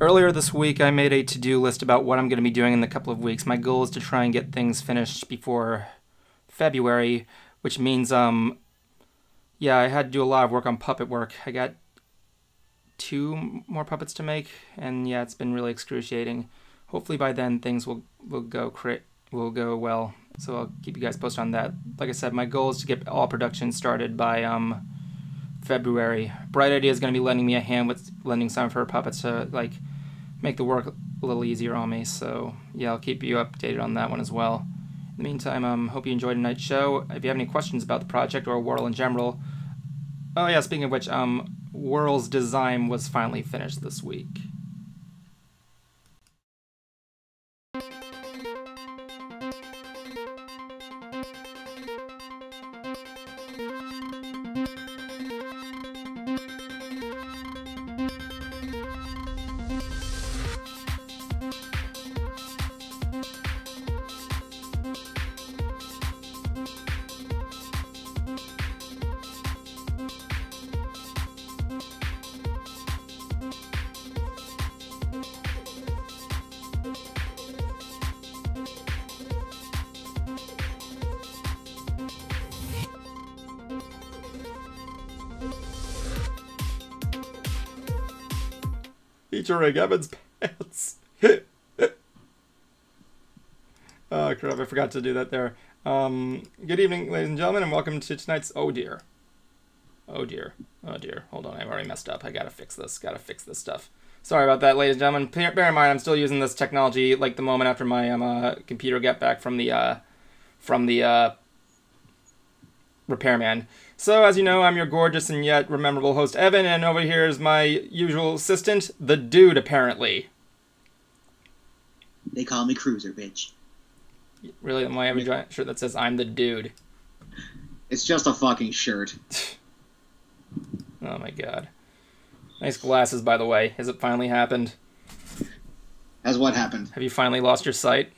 Earlier this week, I made a to-do list about what I'm going to be doing in a couple of weeks. My goal is to try and get things finished before February, which means, yeah, I had to do a lot of work on puppet work. I got two more puppets to make, and yeah, it's been really excruciating. Hopefully by then things will go well. So I'll keep you guys posted on that. Like I said, my goal is to get all production started by February. Bright Idea is going to be lending me a hand with lending some of her puppets to like make the work a little easier on me. So yeah, I'll keep you updated on that one as well. In the meantime, hope you enjoyed tonight's show. If you have any questions about the project or Whirl in general, oh yeah, speaking of which, Whirl's design was finally finished this week. Featuring Evan's pants. Oh crap, I forgot to do that there. Good evening, ladies and gentlemen, and welcome to tonight's... Oh dear. Oh dear. Oh dear. Hold on, I've already messed up. I gotta fix this. Gotta fix this stuff. Sorry about that, ladies and gentlemen. Bear in mind, I'm still using this technology like the moment after my computer got back from the repairman. So, as you know, I'm your gorgeous and yet memorable host, Evan, and over here is my usual assistant, the dude, apparently. They call me Cruiser, bitch. Really? Why have a shirt that says, I'm the dude? It's just a fucking shirt. Oh my god. Nice glasses, by the way. Has it finally happened? Has what happened? Have you finally lost your sight?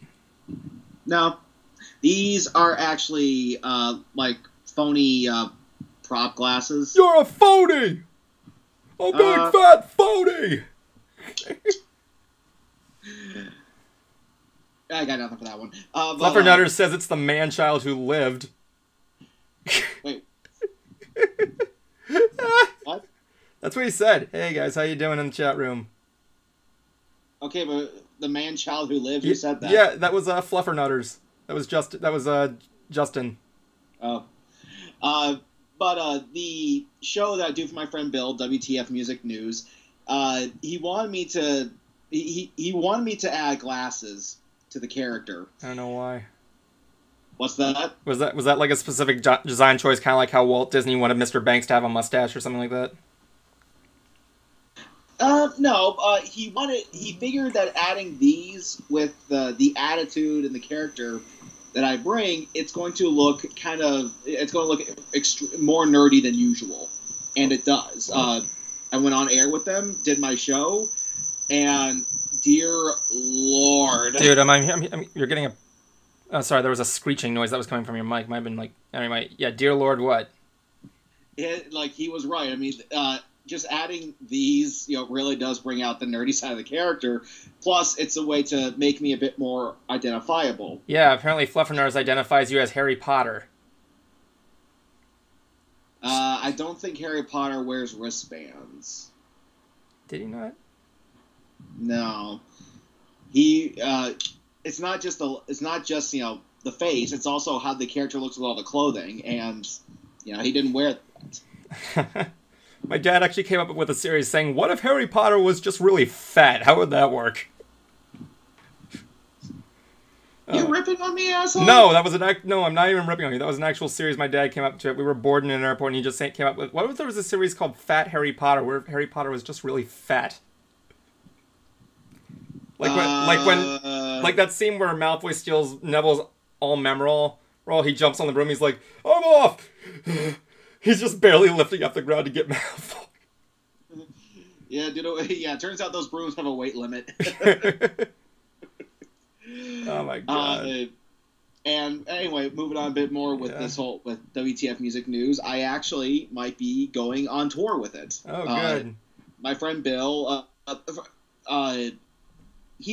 No. These are actually, like, phony, prop glasses. You're a phony! A big fat phony! I got nothing for that one. Fluffernutter says it's the man-child who lived. Wait. What? That's what he said. Hey guys, how you doing in the chat room? Okay, but the man-child who lived, who said that? Yeah, that was Fluffernutters. That was Justin. Oh. But the show that I do for my friend Bill, WTF Music News, he wanted me to he wanted me to add glasses to the character. I don't know why. What's that? Was that like a specific design choice, kind of like how Walt Disney wanted Mr. Banks to have a mustache or something like that? No. He figured that adding these with the attitude and the character that I bring, it's going to look more nerdy than usual, and it does. I went on air with them, did my show, and dear Lord, dude, you're getting a. Oh, sorry, there was a screeching noise that was coming from your mic. Might have been like, anyway, yeah, dear Lord, what? He was right. I mean, just adding these, really does bring out the nerdy side of the character. Plus, it's a way to make me a bit more identifiable. Yeah, apparently Fluffernutters identifies you as Harry Potter. I don't think Harry Potter wears wristbands. Did he not? No. He, it's not just the face, it's also how the character looks with all the clothing, and, he didn't wear that. My dad actually came up with a series saying, what if Harry Potter was just really fat? How would that work? You ripping on me, asshole? No, that was no, I'm not even ripping on you. That was an actual series my dad came up to. We were bored in an airport and he just came up with, what if there was a series called Fat Harry Potter, where Harry Potter was just really fat? Like that scene where Malfoy steals Neville's All-Memorall, where he jumps on the broom, he's like, I'm off! He's just barely lifting up the ground to get Malfoy. Yeah, dude. Yeah, it turns out those brooms have a weight limit. Oh my god. And anyway, moving on a bit more with with WTF Music News, I actually might be going on tour with it. Oh, good. My friend Bill,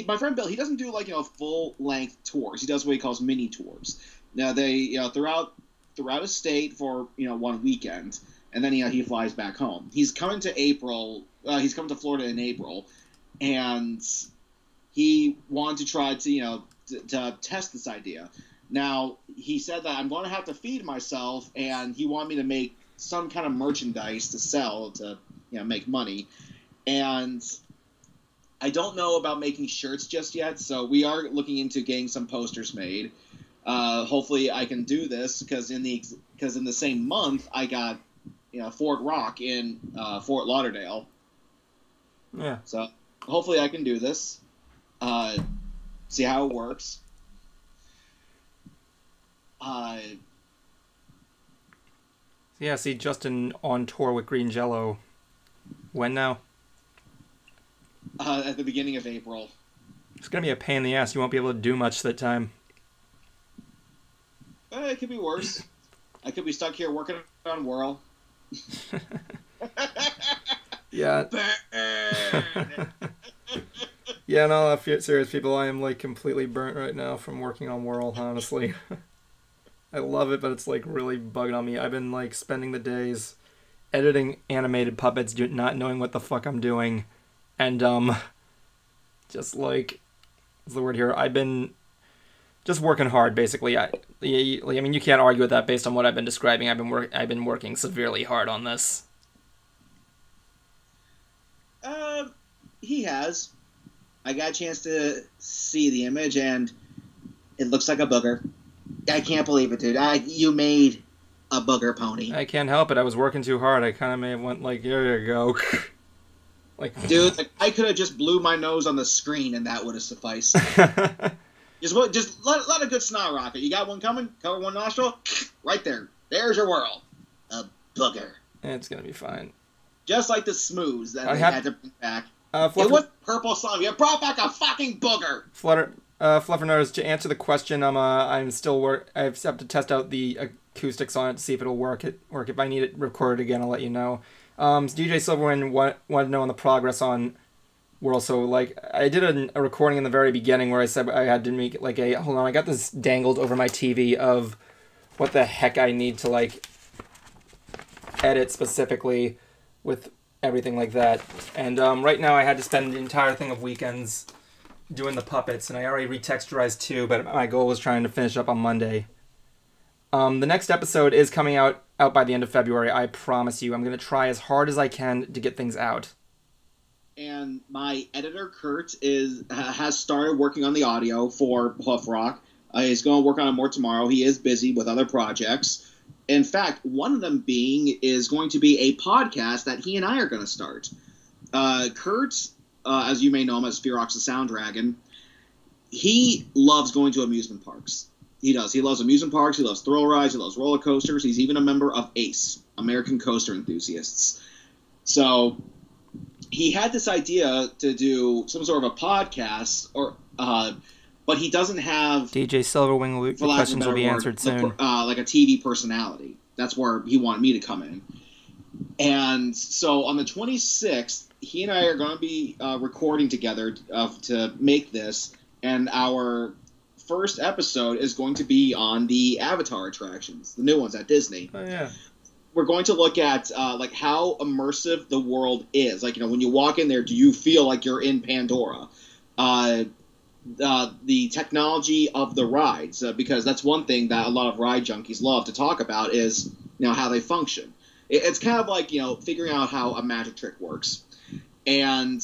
my friend Bill, he doesn't do like full length tours. He does what he calls mini tours. Now they throughout a state for 1 weekend, and then he flies back home. He's coming to He's coming to Florida in April, and he wanted to try to test this idea. Now he said that I'm going to have to feed myself, and he wanted me to make some kind of merchandise to sell to make money, and I don't know about making shirts just yet, so we are looking into getting some posters made. Hopefully I can do this because in the same month I got Fort Rock in Fort Lauderdale. Yeah. So hopefully I can do this. See how it works. Yeah, see Justin on tour with Green Jello. When now? At the beginning of April. It's gonna be a pain in the ass. You won't be able to do much that time. It could be worse. I could be stuck here working on Whirl. Yeah. Yeah, no, serious people, I am like completely burnt right now from working on Whirl, honestly. I love it, but it's like really bugging on me. I've been like spending the days editing animated puppets, not knowing what the fuck I'm doing. And just like, what's the word here? I've been just working hard, basically. I mean, you can't argue with that based on what I've been describing. I've been working severely hard on this. He has. I got a chance to see the image, and it looks like a booger. I can't believe it, dude. You made a booger pony. I can't help it. I was working too hard. I kind of may have went like, here you go. Like, dude, I could have just blew my nose on the screen, and that would have sufficed. Just let a good snot rocket. You got one coming? Cover one nostril? Right there. There's your Whirl. A booger. It's going to be fine. Just like the smooths that they had to bring back. It was purple slime. You brought back a fucking booger. Fluffer Nose, to answer the question, I have to test out the acoustics on it to see if it'll work. If I need it recorded again, I'll let you know. DJ Silverwind wanted to know on the progress on Whirl. So, like, I did a recording in the very beginning where I said I had to make, like, hold on, I got this dangled over my TV of what the heck I need to, like, edit specifically with everything like that. And right now I had to spend the entire thing of weekends doing the puppets, and I already retexturized 2, but my goal was trying to finish up on Monday. The next episode is coming out by the end of February, I promise you. I'm going to try as hard as I can to get things out. And my editor, Kurt, has started working on the audio for Huff Rock. He's going to work on it more tomorrow. He is busy with other projects. In fact, one of them is going to be a podcast that he and I are going to start. Kurt, as you may know him as Fearox the Sound Dragon, he loves going to amusement parks. He does. He loves amusement parks. He loves thrill rides. He loves roller coasters. He's even a member of ACE, American Coaster Enthusiasts. So he had this idea to do some sort of a podcast, but he doesn't have... DJ Silverwing, the questions will be answered soon. Like a TV personality. That's where he wanted me to come in. And so on the 26th, he and I are going to be recording together to make this, and our first episode is going to be on the Avatar attractions, the new ones at Disney. Oh, yeah. We're going to look at like how immersive the world is. Like, when you walk in there, do you feel like you're in Pandora? The technology of the rides, because that's one thing that a lot of ride junkies love to talk about is, how they function. It's kind of like, figuring out how a magic trick works. And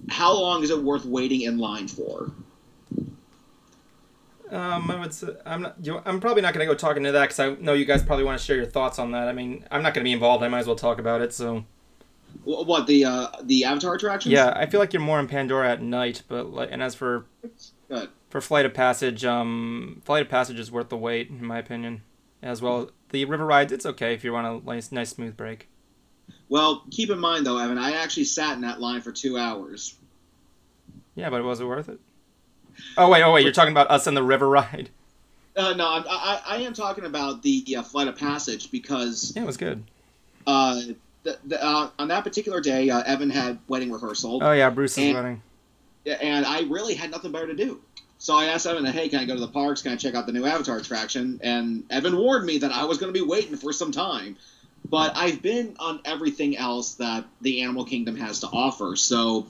how long is it worth waiting in line for? I would say I'm probably not going to go talk into that because I know you guys probably want to share your thoughts on that. I mean, I'm not going to be involved. I might as well talk about it. So, what, the Avatar attractions? Yeah, I feel like you're more in Pandora at night. And as for Flight of Passage, Flight of Passage is worth the wait in my opinion. As well, the river rides, it's okay if you want a nice smooth break. Well, keep in mind though, Evan, I actually sat in that line for 2 hours. Yeah, but was it worth it? Oh wait! You're talking about us in the river ride? No, I am talking about the Flight of Passage because it was good. On that particular day, Evan had wedding rehearsal. Oh yeah, Bruce's wedding. and I really had nothing better to do. So I asked Evan, hey, can I go to the parks? Can I check out the new Avatar attraction? And Evan warned me that I was going to be waiting for some time. But I've been on everything else that the Animal Kingdom has to offer. So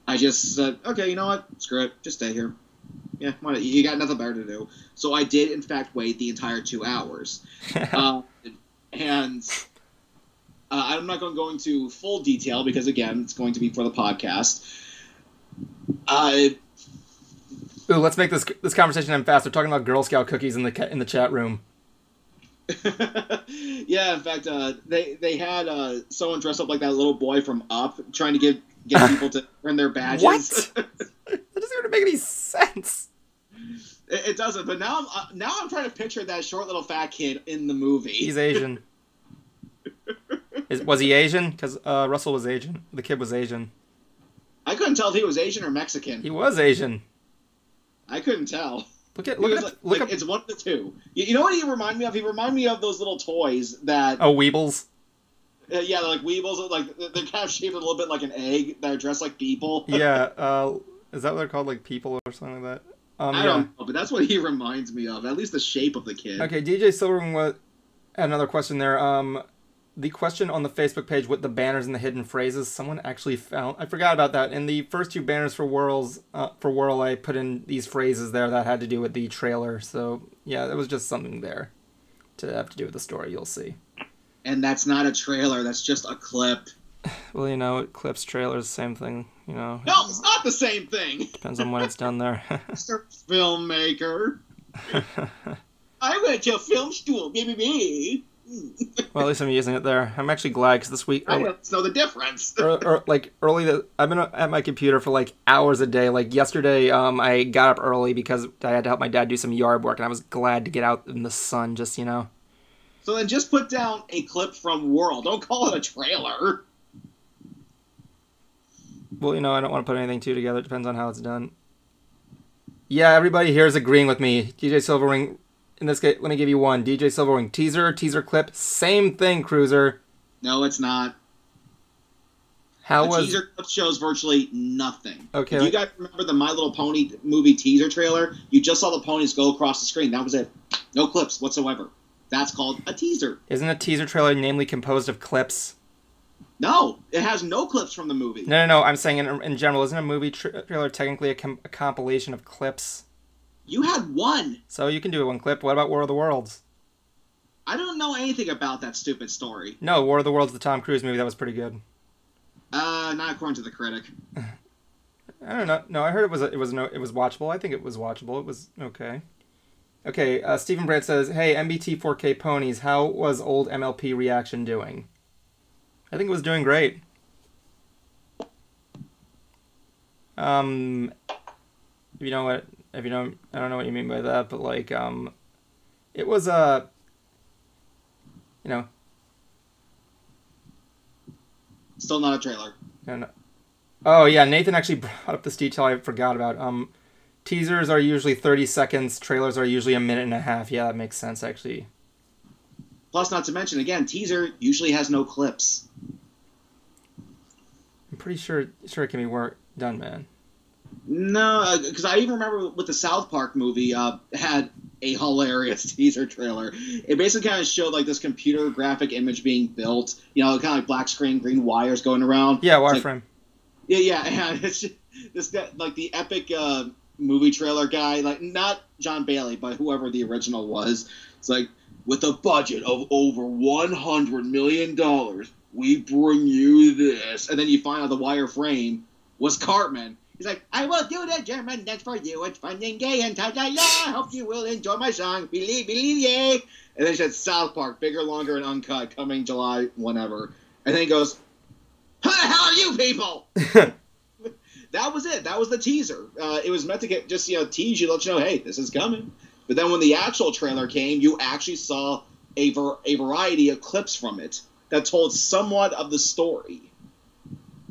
I just said, okay, you know what? Screw it. Just stay here. Yeah, you got nothing better to do. So I did, in fact, wait the entire 2 hours. And I'm not going to go into full detail because, again, it's going to be for the podcast. Ooh, let's make this conversation end fast. They're talking about Girl Scout cookies in the chat room. Yeah, in fact, they had someone dressed up like that little boy from Up, trying to get people to earn their badges. What? That doesn't even make any sense. It doesn't. But now I'm trying to picture that short little fat kid in the movie. He's Asian. Was he Asian? Because Russell was Asian. The kid was Asian. I couldn't tell if he was Asian or Mexican. He was Asian. I couldn't tell. Look up. It's one of the two. You know what he reminded me of? He reminded me of those little toys that... Oh, Weebles? Yeah, like Weebles. Like, they're kind of shaped a little bit like an egg. That are dressed like people. Yeah, is that what they're called? Like people or something like that? I don't know, but that's what he reminds me of. At least the shape of the kid. Okay, DJ Silverwing had another question there. The question on the Facebook page with the banners and the hidden phrases, someone actually found... I forgot about that. In the first 2 banners for Whirl, I put in these phrases there that had to do with the trailer. So, yeah, it was just something there to have to do with the story, you'll see. And that's not a trailer, that's just a clip. Well, you know, clips, trailers, same thing, you know. No, it's not the same thing! Depends on when it's done there. Mr. Filmmaker. I went to film school, baby. Well, at least I'm using it there. I'm actually glad because this week... I don't know the difference. I've been at my computer for like hours a day. Like yesterday, I got up early because I had to help my dad do some yard work, and I was glad to get out in the sun, just, you know. So then just put down a clip from World. Don't call it a trailer. Well, you know, I don't want to put anything two together. It depends on how it's done. Yeah, everybody here is agreeing with me. DJ Silverwing... In this case, let me give you one. DJ Silverwing, teaser clip, same thing, Cruiser. No, it's not. Teaser clip shows virtually nothing. Okay. If you guys remember the My Little Pony movie teaser trailer, you just saw the ponies go across the screen. That was it. No clips whatsoever. That's called a teaser. Isn't a teaser trailer namely composed of clips? No, it has no clips from the movie. No. I'm saying in general, isn't a movie trailer technically a compilation of clips? You had one. So you can do one clip. What about War of the Worlds? I don't know anything about that stupid story. No, War of the Worlds, the Tom Cruise movie, that was pretty good. Not according to the critic. I don't know. No, I heard it was watchable. I think it was watchable. It was okay. Okay, Stephen Brandt says, "Hey, MBT 4K ponies, how was old MLP reaction doing?" I think it was doing great. You know what? If you don't, I don't know what you mean by that, but like, it was you know, still not a trailer. No. Oh yeah, Nathan actually brought up this detail I forgot about. Teasers are usually 30 seconds. Trailers are usually a minute and a half. Yeah, that makes sense actually. Plus, not to mention, again, teaser usually has no clips. I'm pretty sure it can be done, man. No, because I even remember with the South Park movie, had a hilarious teaser trailer. It basically kind of showed like this computer graphic image being built, you know, kind of like black screen, green wires going around. Yeah, wireframe. Yeah, and it's just, this guy, like the epic movie trailer guy, like not John Bailey, but whoever the original was. It's like, with a budget of over $100 million, we bring you this. And then you find out the wireframe was Cartman. He's like, I will do the German dance for you. It's fun and gay and ta-da-la. Hope you will enjoy my song. Believe, yeah. And then he said South Park, bigger, longer, and uncut, coming July, whenever. And then he goes, who the hell are you people? That was it. That was the teaser. It was meant to get just, you know, tease you, let you know, hey, this is coming. But then when the actual trailer came, you actually saw a variety of clips from it that told somewhat of the story.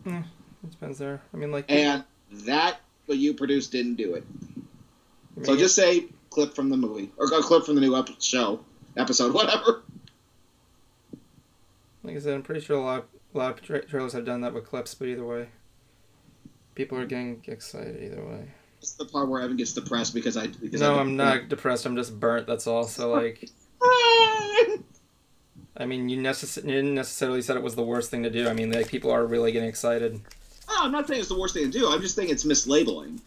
It depends there. I mean, like... And that, what you produced, didn't do it. So just say clip from the movie. Or a clip from the new episode, whatever. Like I said, I'm pretty sure a lot of trailers have done that with clips, but either way. People are getting excited either way. It's the part where Evan gets depressed because I'm not depressed. I'm just burnt. That's all. So like, I mean, you didn't necessarily said it was the worst thing to do. I mean, like people are really getting excited. Oh, I'm not saying it's the worst thing to do. I'm just saying it's mislabeling.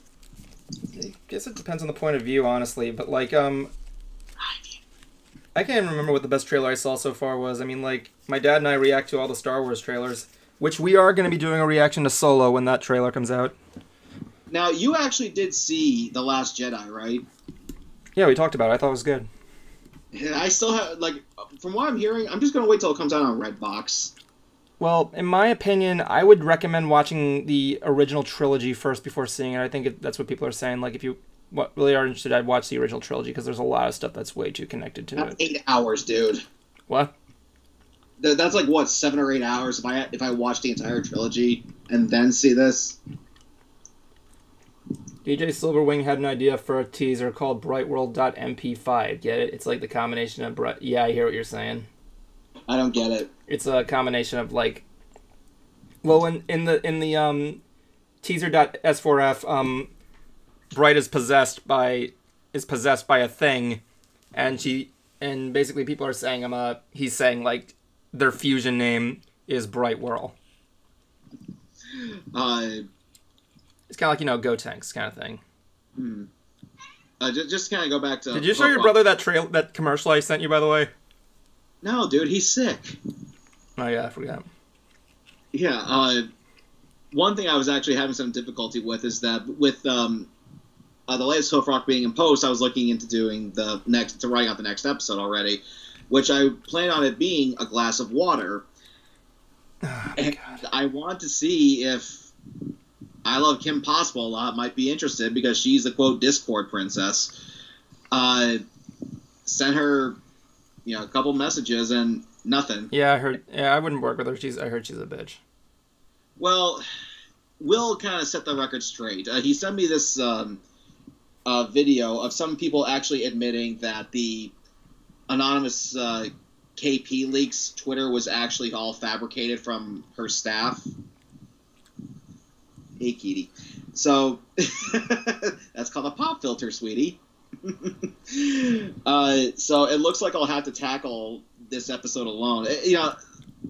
I guess it depends on the point of view, honestly. But like, I can't even remember what the best trailer I saw so far was. I mean, like, my dad and I react to all the Star Wars trailers, which we are going to be doing a reaction to Solo when that trailer comes out. Now, you actually did see The Last Jedi, right? Yeah, we talked about it. I thought it was good. And I still have, like, from what I'm hearing, I'm just going to wait till it comes out on Redbox. Well, in my opinion, I would recommend watching the original trilogy first before seeing it. I think that's what people are saying. Like, if you really are interested, I'd watch the original trilogy because there's a lot of stuff that's way too connected to That's it. 8 hours, dude. What? That's like, what, 7 or 8 hours if I watch the entire trilogy and then see this? DJ Silverwing had an idea for a teaser called brightworld.mp5. Get it? It's like the combination of... Yeah, I hear what you're saying. I don't get it. It's a combination of, like... Well, in the teaser.s4f, Bright is possessed by a thing, and basically people are saying he's saying like their fusion name is Bright Whirl. It's kind of like, Go Tanks kind of thing. Just kind of go back to... Did you show your brother that commercial I sent you, by the way? No, dude, he's sick. Oh yeah, I forgot. Yeah, one thing I was actually having some difficulty with is that with the latest Hope Rock being in post, I was looking into writing out the next episode already, which I plan on it being a glass of water. Oh, and God. I want to see if I Love Kim Possible a lot might be interested because she's the quote Discord princess. Sent her, a couple messages and nothing. Yeah, I heard. Yeah, I wouldn't work with her. I heard she's a bitch. Well, Will kind of set the record straight. He sent me this video of some people actually admitting that the anonymous KP leaks Twitter was actually all fabricated from her staff. Hey, Kitty. So that's called a pop filter, sweetie. So it looks like I'll have to tackle this episode alone.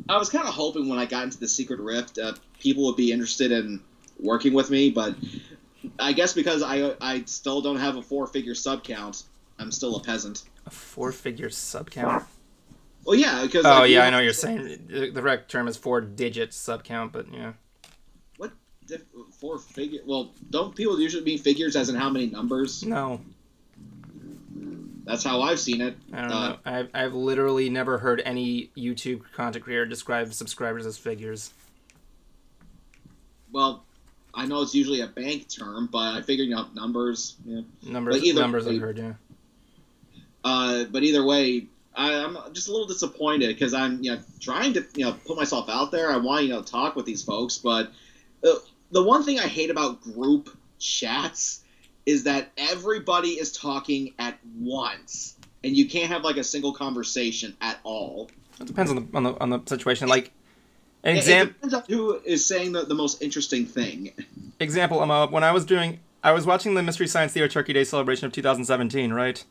I was kind of hoping when I got into the Secret Rift, people would be interested in working with me, but I guess because I still don't have a 4-figure sub count, I'm still a peasant. A 4-figure sub count? Well, yeah, because... Oh, yeah, I know what you're saying. The correct term is 4-digit sub count, but yeah. What? 4-figure? Well, don't people usually mean figures as in how many numbers? No. That's how I've seen it. I don't know. I've literally never heard any YouTube content creator describe subscribers as figures. Well, I know it's usually a bank term, but I figured numbers. Yeah. Numbers I've heard, yeah. But either way, I'm just a little disappointed because I'm trying to put myself out there. I want to talk with these folks, but the one thing I hate about group chats is that everybody is talking at once, and you can't have like a single conversation at all. It depends on the situation. Like, it depends on who is saying the most interesting thing. Example, when I was watching the Mystery Science Theater Turkey Day celebration of 2017, right?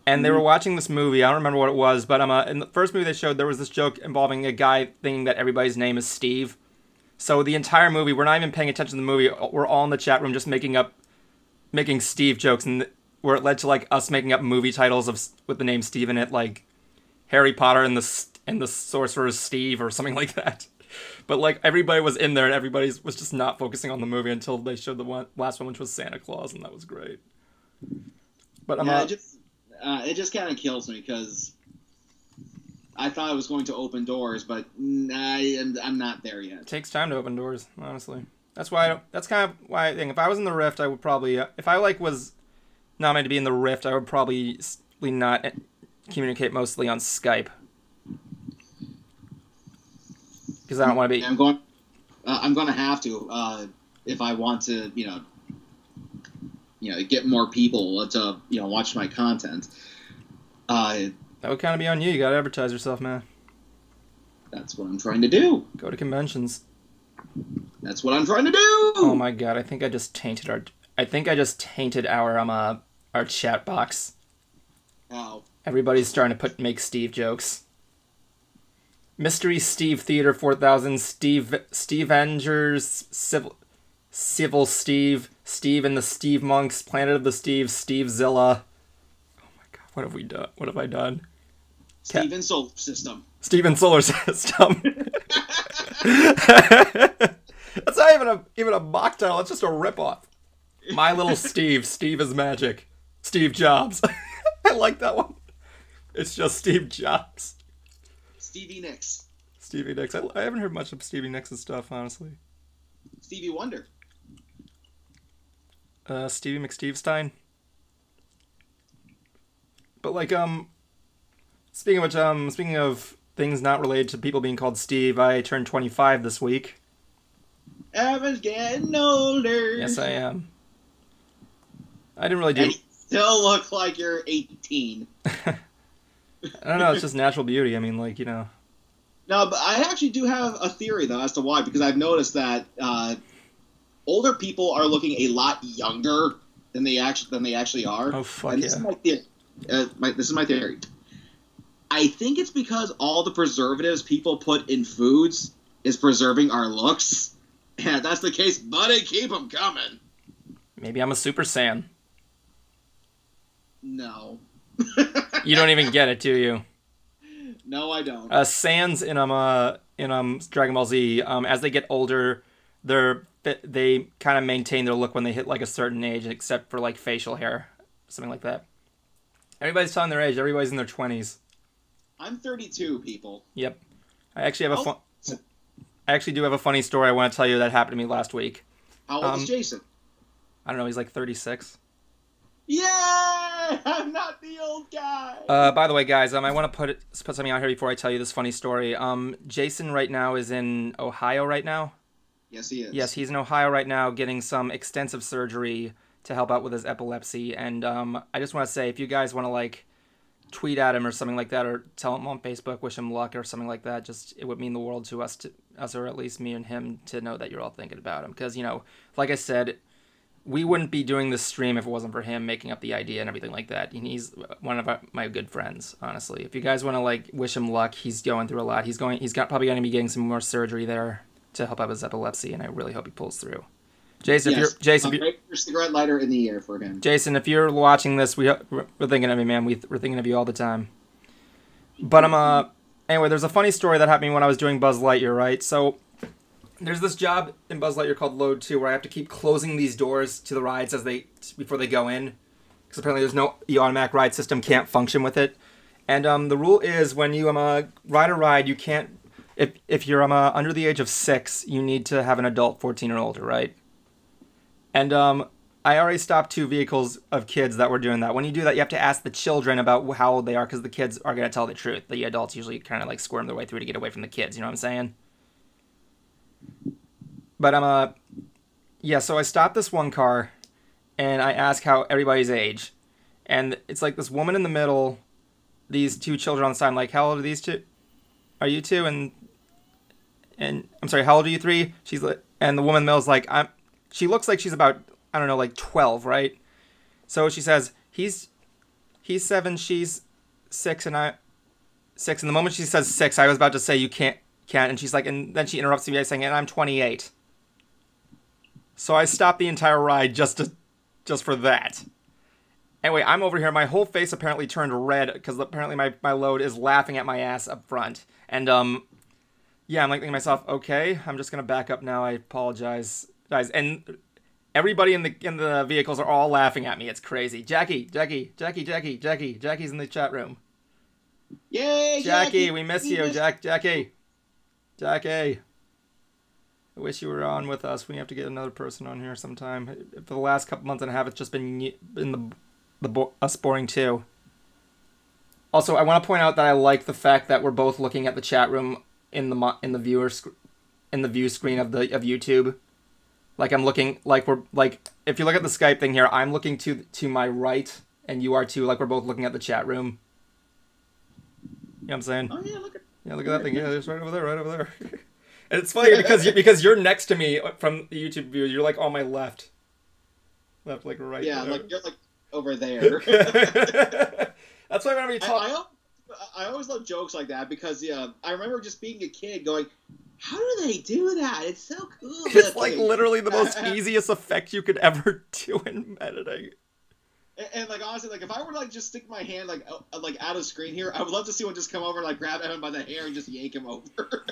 And they were watching this movie. I don't remember what it was, but in the first movie they showed, there was this joke involving a guy thinking that everybody's name is Steve. So the entire movie, we're not even paying attention to the movie. We're all in the chat room just making Steve jokes, and where it led to like us making up movie titles with the name Steve in it, like Harry Potter and the Sorcerer's Steve or something like that. But like everybody was in there, and everybody was just not focusing on the movie until they showed the last one, which was Santa Claus, and that was great. But it just kind of kills me because I thought I was going to open doors, but I'm not there yet. It takes time to open doors, honestly. That's kind of why I think if I was in the Rift, I would probably, if I was nominated to be in the Rift, I would probably not communicate mostly on Skype. Because I don't want to be... I'm going to have to, if I want to, get more people to, watch my content. That would kind of be on you. You got to advertise yourself, man. That's what I'm trying to do. Go to conventions. That's what I'm trying to do. Oh my god, I think I just tainted our chat box. How? Everybody's starting to make Steve jokes. Mystery Steve Theater 4000, Steve Angers, Civil Steve, Steve and the Steve Monks, Planet of the Steve, Steve Zilla. Oh my god, what have we done? What have I done? Steven Solar System. Steven Solar System. That's not even a mock title, it's just a ripoff. My Little Steve, Steve is Magic. Steve Jobs. I like that one. It's just Steve Jobs. Stevie Nicks. Stevie Nicks. I haven't heard much of Stevie Nicks' stuff, honestly. Stevie Wonder. Stevie McStevestein. But like, speaking of which, speaking of things not related to people being called Steve, I turned 25 this week. Evan's getting older. Yes, I am. I didn't really do. And you still look like you're 18. I don't know. It's just natural beauty. I mean, like, you know. No, but I actually do have a theory though as to why, because I've noticed that older people are looking a lot younger than they actually are. Oh fuck and yeah! This is my theory. This is my theory. I think it's because all the preservatives people put in foods is preserving our looks. And if that's the case, buddy, keep them coming. Maybe I'm a Super Saiyan. No. You don't even get it, do you? No, I don't. Saiyans in Dragon Ball Z, as they get older, they kind of maintain their look when they hit like a certain age, except for like facial hair, something like that. Everybody's telling their age. Everybody's in their 20s. I'm 32, people. Yep. I actually do have a funny story I want to tell you that happened to me last week. How old is Jason? I don't know. He's like 36. Yay! I'm not the old guy. By the way, guys, I want to put something out here before I tell you this funny story. Jason right now is in Ohio right now. Yes, he is. Yes, he's in Ohio right now getting some extensive surgery to help out with his epilepsy. And I just want to say, if you guys want to like tweet at him or something like that, or tell him on Facebook, wish him luck or something like that, just it would mean the world to us, or at least me and him, to know that you're all thinking about him. Because, you know, like I said, we wouldn't be doing this stream if it wasn't for him making up the idea and everything like that. And he's one of my good friends, honestly. If you guys want to like wish him luck, he's going through a lot. He's probably going to be getting some more surgery there to help out his epilepsy, and I really hope he pulls through. Jason, yes. if you're your cigarette lighter in the air for him. Jason, if you're watching this, we're thinking of you, man. We're thinking of you all the time. But anyway, there's a funny story that happened to me when I was doing Buzz Lightyear, right? So there's this job in Buzz Lightyear called Load 2 where I have to keep closing these doors to the rides before they go in, because apparently the automatic ride system can't function with it. And the rule is when you ride a ride, you can't, if you're under the age of 6, you need to have an adult 14 or older, right? And I already stopped 2 vehicles of kids that were doing that. When you do that, you have to ask the children about how old they are, because the kids are going to tell the truth. The adults usually kind of like squirm their way through to get away from the kids, you know what I'm saying? But yeah, so I stopped this one car, and I asked how everybody's age. And it's like this woman in the middle, these 2 children on the side. I'm like, how old are these 2? Are you 2? And I'm sorry, how old are you 3? She's like, and the woman in the middle is like, she looks like she's about, I don't know, like 12, right? So she says, he's 7, she's 6, and I 6. And the moment she says 6, I was about to say you can't, and she's like, and then she interrupts me by saying, and I'm 28. So I stopped the entire ride just for that. Anyway, I'm over here. My whole face apparently turned red because apparently my load is laughing at my ass up front. And yeah, I'm like thinking to myself, okay, I'm just gonna back up now. I apologize, guys. And everybody in the vehicles are all laughing at me. It's crazy. Jackie's in the chat room. Yay, Jackie, we miss you, Jackie. I wish you were on with us. We have to get another person on here sometime. For the last couple months and a half, it's just been us boring too. Also, I want to point out that I like the fact that we're both looking at the chat room in the view screen of YouTube. Like I'm looking, like we're like, if you look at the Skype thing here, I'm looking to my right, and you are too. Like we're both looking at the chat room. You know what I'm saying? Oh yeah, look at that thing. Yeah, it's right over there. It's funny because you're next to me from the YouTube view. You're like on my left, like right. Yeah, there. like you're like over there. That's why whenever you talk, I always love jokes like that because I remember just being a kid going, "How do they do that? It's so cool." It's like literally the most easiest effect you could ever do in editing. And like honestly, like if I were to like just stick my hand like out of screen here, I would love to see one just come over and like grab Evan by the hair and just yank him over.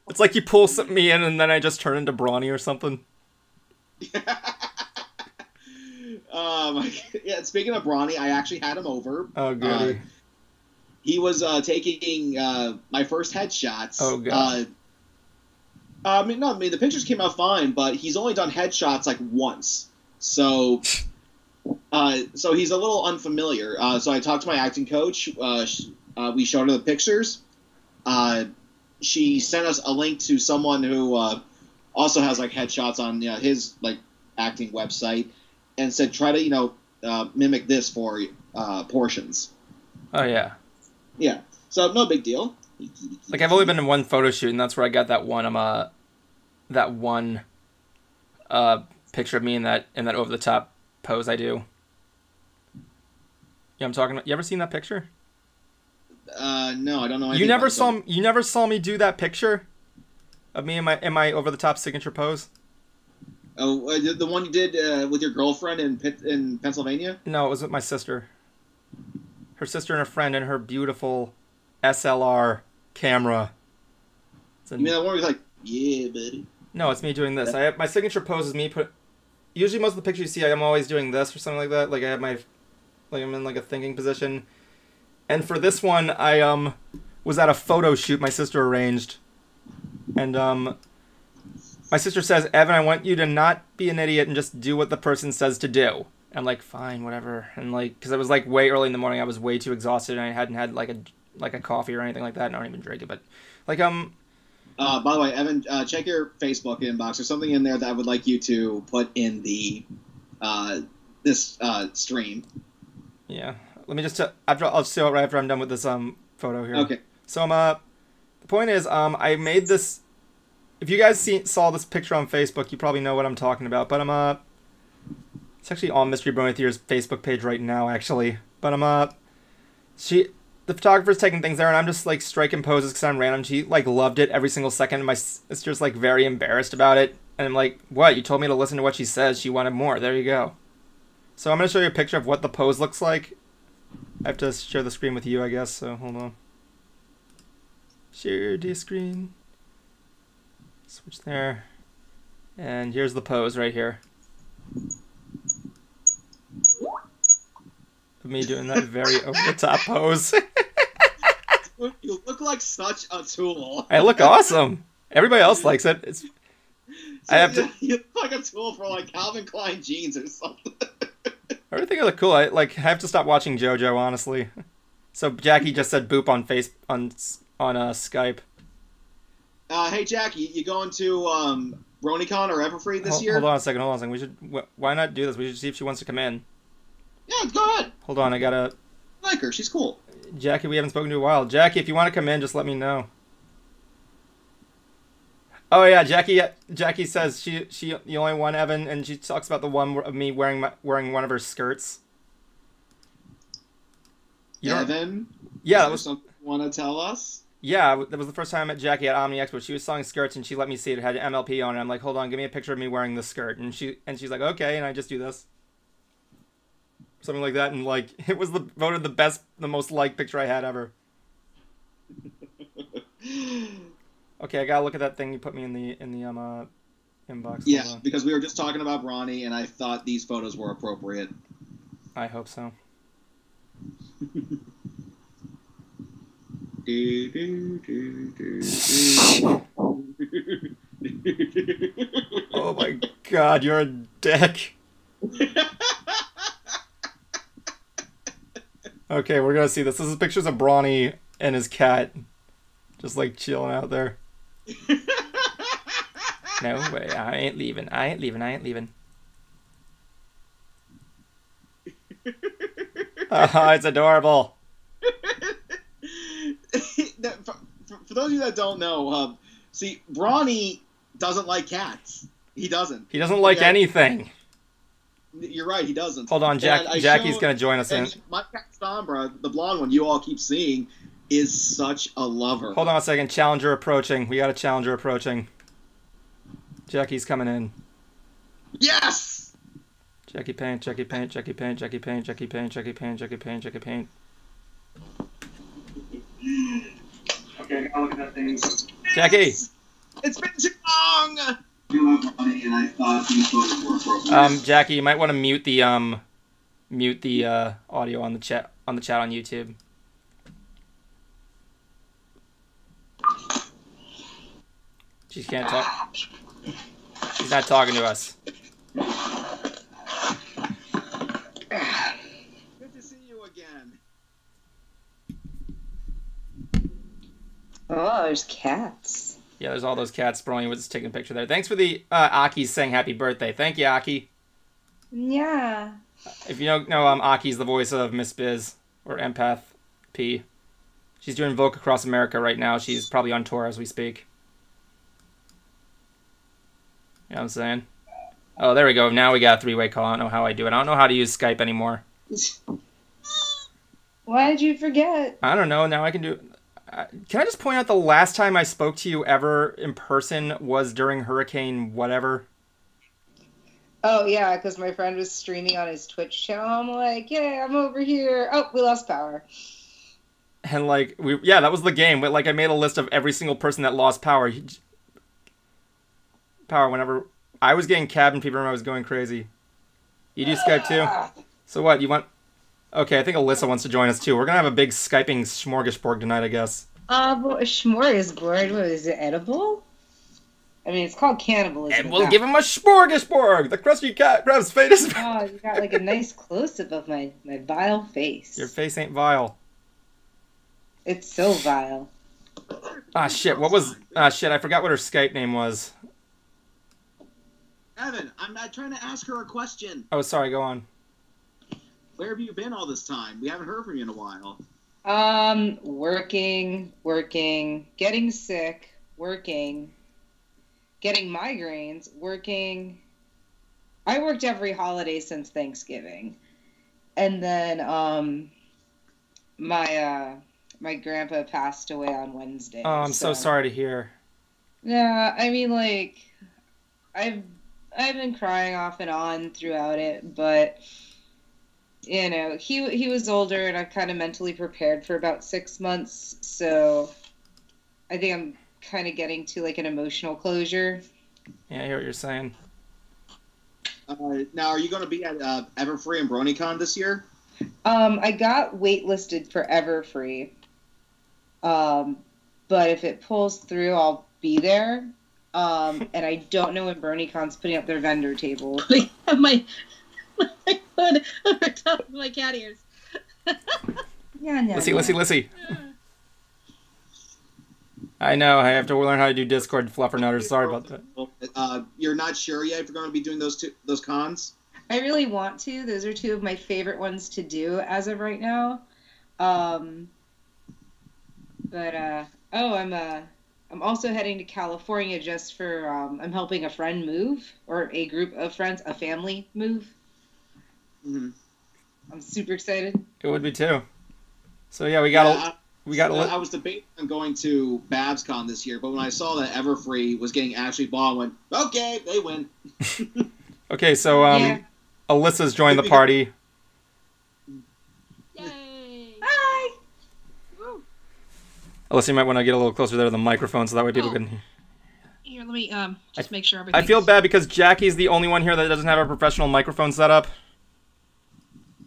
It's like you pull me in and then I just turn into Brony or something. Yeah. Speaking of Brony, I actually had him over. Oh, good. He was taking my first headshots. Oh god. I mean, the pictures came out fine, but he's only done headshots like once, so he's a little unfamiliar. So I talked to my acting coach. We showed her the pictures. She sent us a link to someone who also has like headshots on his like acting website, and said try to mimic this for portions. Oh yeah. Yeah. So no big deal. Like I've only been in one photo shoot, and that's where I got that one picture of me in that over the top pose I do. Yeah, I'm talking about. You ever seen that picture? No, I don't know. You never saw me do that picture of me in my over the top signature pose. Oh, the one you did with your girlfriend in Pennsylvania? No, it was with my sister. Her sister and her friend and her beautiful SLR camera. You mean that one where you're like, yeah, buddy? No, it's me doing this. My signature pose is me usually most of the pictures you see, I'm always doing this or something like that. Like I have I'm in like a thinking position. And for this one, I was at a photo shoot my sister arranged. And my sister says, Evan, I want you to not be an idiot and just do what the person says to do. I'm like, fine, whatever. And like, because it was like way early in the morning, I was way too exhausted and I hadn't had like a coffee or anything like that. And I don't even drink it, but like by the way, Evan, check your Facebook inbox. There's something in there that I would like you to put in the this stream. Yeah, let me just I'll show it right after I'm done with this photo here. Okay. So the point is I made this. If you guys saw this picture on Facebook, you probably know what I'm talking about. But it's actually on Mystery Brony Theater's Facebook page right now, actually. But the photographer's taking things there, and I'm just like striking poses because I'm random. She like loved it every single second. And my sister's like very embarrassed about it, and I'm like, "What? You told me to listen to what she says. She wanted more. There you go." So I'm gonna show you a picture of what the pose looks like. I have to share the screen with you, I guess. So hold on. Share the screen. Switch there, and here's the pose right here. Me doing that very over the top pose. You look like such a tool. I look awesome. Everybody else likes it. You look like a tool for like Calvin Klein jeans or something. I think I look cool. I have to stop watching JoJo, honestly. So Jackie just said boop on Skype. Hey Jackie, you going to BronyCon or Everfree this year? Hold on a second. We should. Why not do this? We should see if she wants to come in. Yeah, go ahead. Hold on, I gotta. I like her. She's cool. Jackie, we haven't spoken to in a while. Jackie, if you want to come in, just let me know. Oh yeah, Jackie says she the only one, Evan, and she talks about the one of me wearing one of her skirts. Evan? Yeah, that was something you want to tell us? Yeah, that was the first time I met Jackie at Omni Expo. She was selling skirts and she let me see it. It had MLP on it. I'm like, hold on, give me a picture of me wearing this skirt. And she's like, okay, and I just do this. Something like that, and like it was voted the most liked picture I had ever. Okay, I gotta look at that thing you put me in the inbox. Yeah, because we were just talking about Brony, and I thought these photos were appropriate. I hope so. Oh my god, you're a dick. Okay, we're gonna see this. This is pictures of Brony and his cat. Just like chilling out there. No way, I ain't leaving. It's adorable. For For those of you that don't know, see, Brony doesn't like cats. He doesn't. He doesn't like anything. You're right, he doesn't. Hold on, Jackie's going to join us in. My cat Sombra, the blonde one you all keep seeing, is such a lover. Hold on a second. Challenger approaching. We got a challenger approaching. Jackie's coming in. Yes! Jackie Paint, Jackie Paint, Jackie Paint, Jackie Paint, Jackie Paint, Jackie Paint, Jackie Paint, Jackie Paint. Okay, I gotta look at that thing. Jackie! It's been too long! Jackie, you might want to mute the audio on the chat on YouTube. She can't talk. She's not talking to us. Good to see you again. Oh, there's cats. Yeah, there's all those cats. Brony was just taking a picture there. Thanks for the Aki's saying happy birthday. Thank you, Aki. Yeah. If you don't know, Aki's the voice of Miss Biz, or Empath P. She's doing Vogue Across America right now. She's probably on tour as we speak. You know what I'm saying? Oh, there we go. Now we got a three-way call. I don't know how I do it. I don't know how to use Skype anymore. Why did you forget? I don't know. Now I can do... Can I just point out the last time I spoke to you ever in person was during Hurricane whatever? Oh, yeah, because my friend was streaming on his Twitch channel. I'm like, yeah, I'm over here. Oh, we lost power. And, like, yeah, that was the game. But, like, I made a list of every single person that lost power. Whenever I was getting cabin fever and I was going crazy. You do Skype too? So what, you want... Okay, I think Alyssa wants to join us too. We're gonna have a big Skyping smorgasbord tonight, I guess. But a smorgasbord, what is it, edible? I mean, it's called cannibalism. And we'll give him a smorgasbord! The Krusty Krab's face is... Oh, you got like a nice close-up of my vile face. Your face ain't vile. It's so vile. Ah, shit, what was... Ah, shit, I forgot what her Skype name was. Evan, I'm not trying to ask her a question. Oh, sorry, go on. Where have you been all this time? We haven't heard from you in a while. Working, getting sick, working, getting migraines, working. I worked every holiday since Thanksgiving. And then, my grandpa passed away on Wednesday. Oh, I'm so sorry to hear. Yeah, I mean, like, I've been crying off and on throughout it, but, you know, he was older, and I kind of mentally prepared for about 6 months, so I think I'm kind of getting to, like, an emotional closure. Yeah, I hear what you're saying. Now, are you going to be at Everfree and BronyCon this year? I got waitlisted for Everfree, but if it pulls through, I'll be there. And I don't know when BronyCon's putting up their vendor table. I have my hood over top of my cat ears. Lissy. I know, I have to learn how to do Discord fluffernutters. Sorry about that. You're not sure yet if you're going to be doing those cons? I really want to. Those are two of my favorite ones to do as of right now. I'm also heading to California just for, I'm helping a friend move, or a group of friends, a family move. Mm-hmm. I'm super excited. It would be too. So yeah, I was debating on going to BabsCon this year, but when I saw that Everfree was getting Ashley Ball, I went, okay, they win. Okay, so Alyssa's joined the party. Yay! Hi! Woo. Alyssa, you might want to get a little closer there to the microphone so that way people can hear. Here, let me just make sure everything. I feel bad because Jackie's the only one here that doesn't have a professional microphone set up.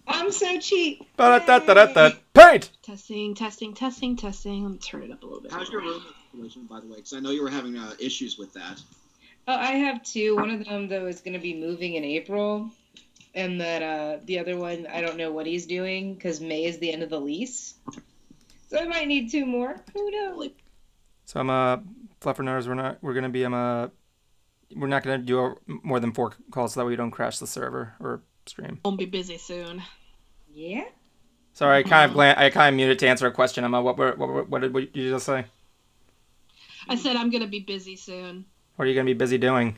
I'm so cheap. Paint! Testing. Let me turn it up a little bit. How's your room situation, by the way? Because I know you were having issues with that. I have two. One of them, though, is going to be moving in April. And then the other one, I don't know what he's doing because May is the end of the lease. So I might need two more. Who knows? So fluffernutters, we're not going to do more than 4 calls so that way we don't crash the server or stream. Won't be busy soon. Yeah? Sorry, I kind of muted to answer a question. Emma, what did you just say? I said I'm going to be busy soon. What are you going to be busy doing?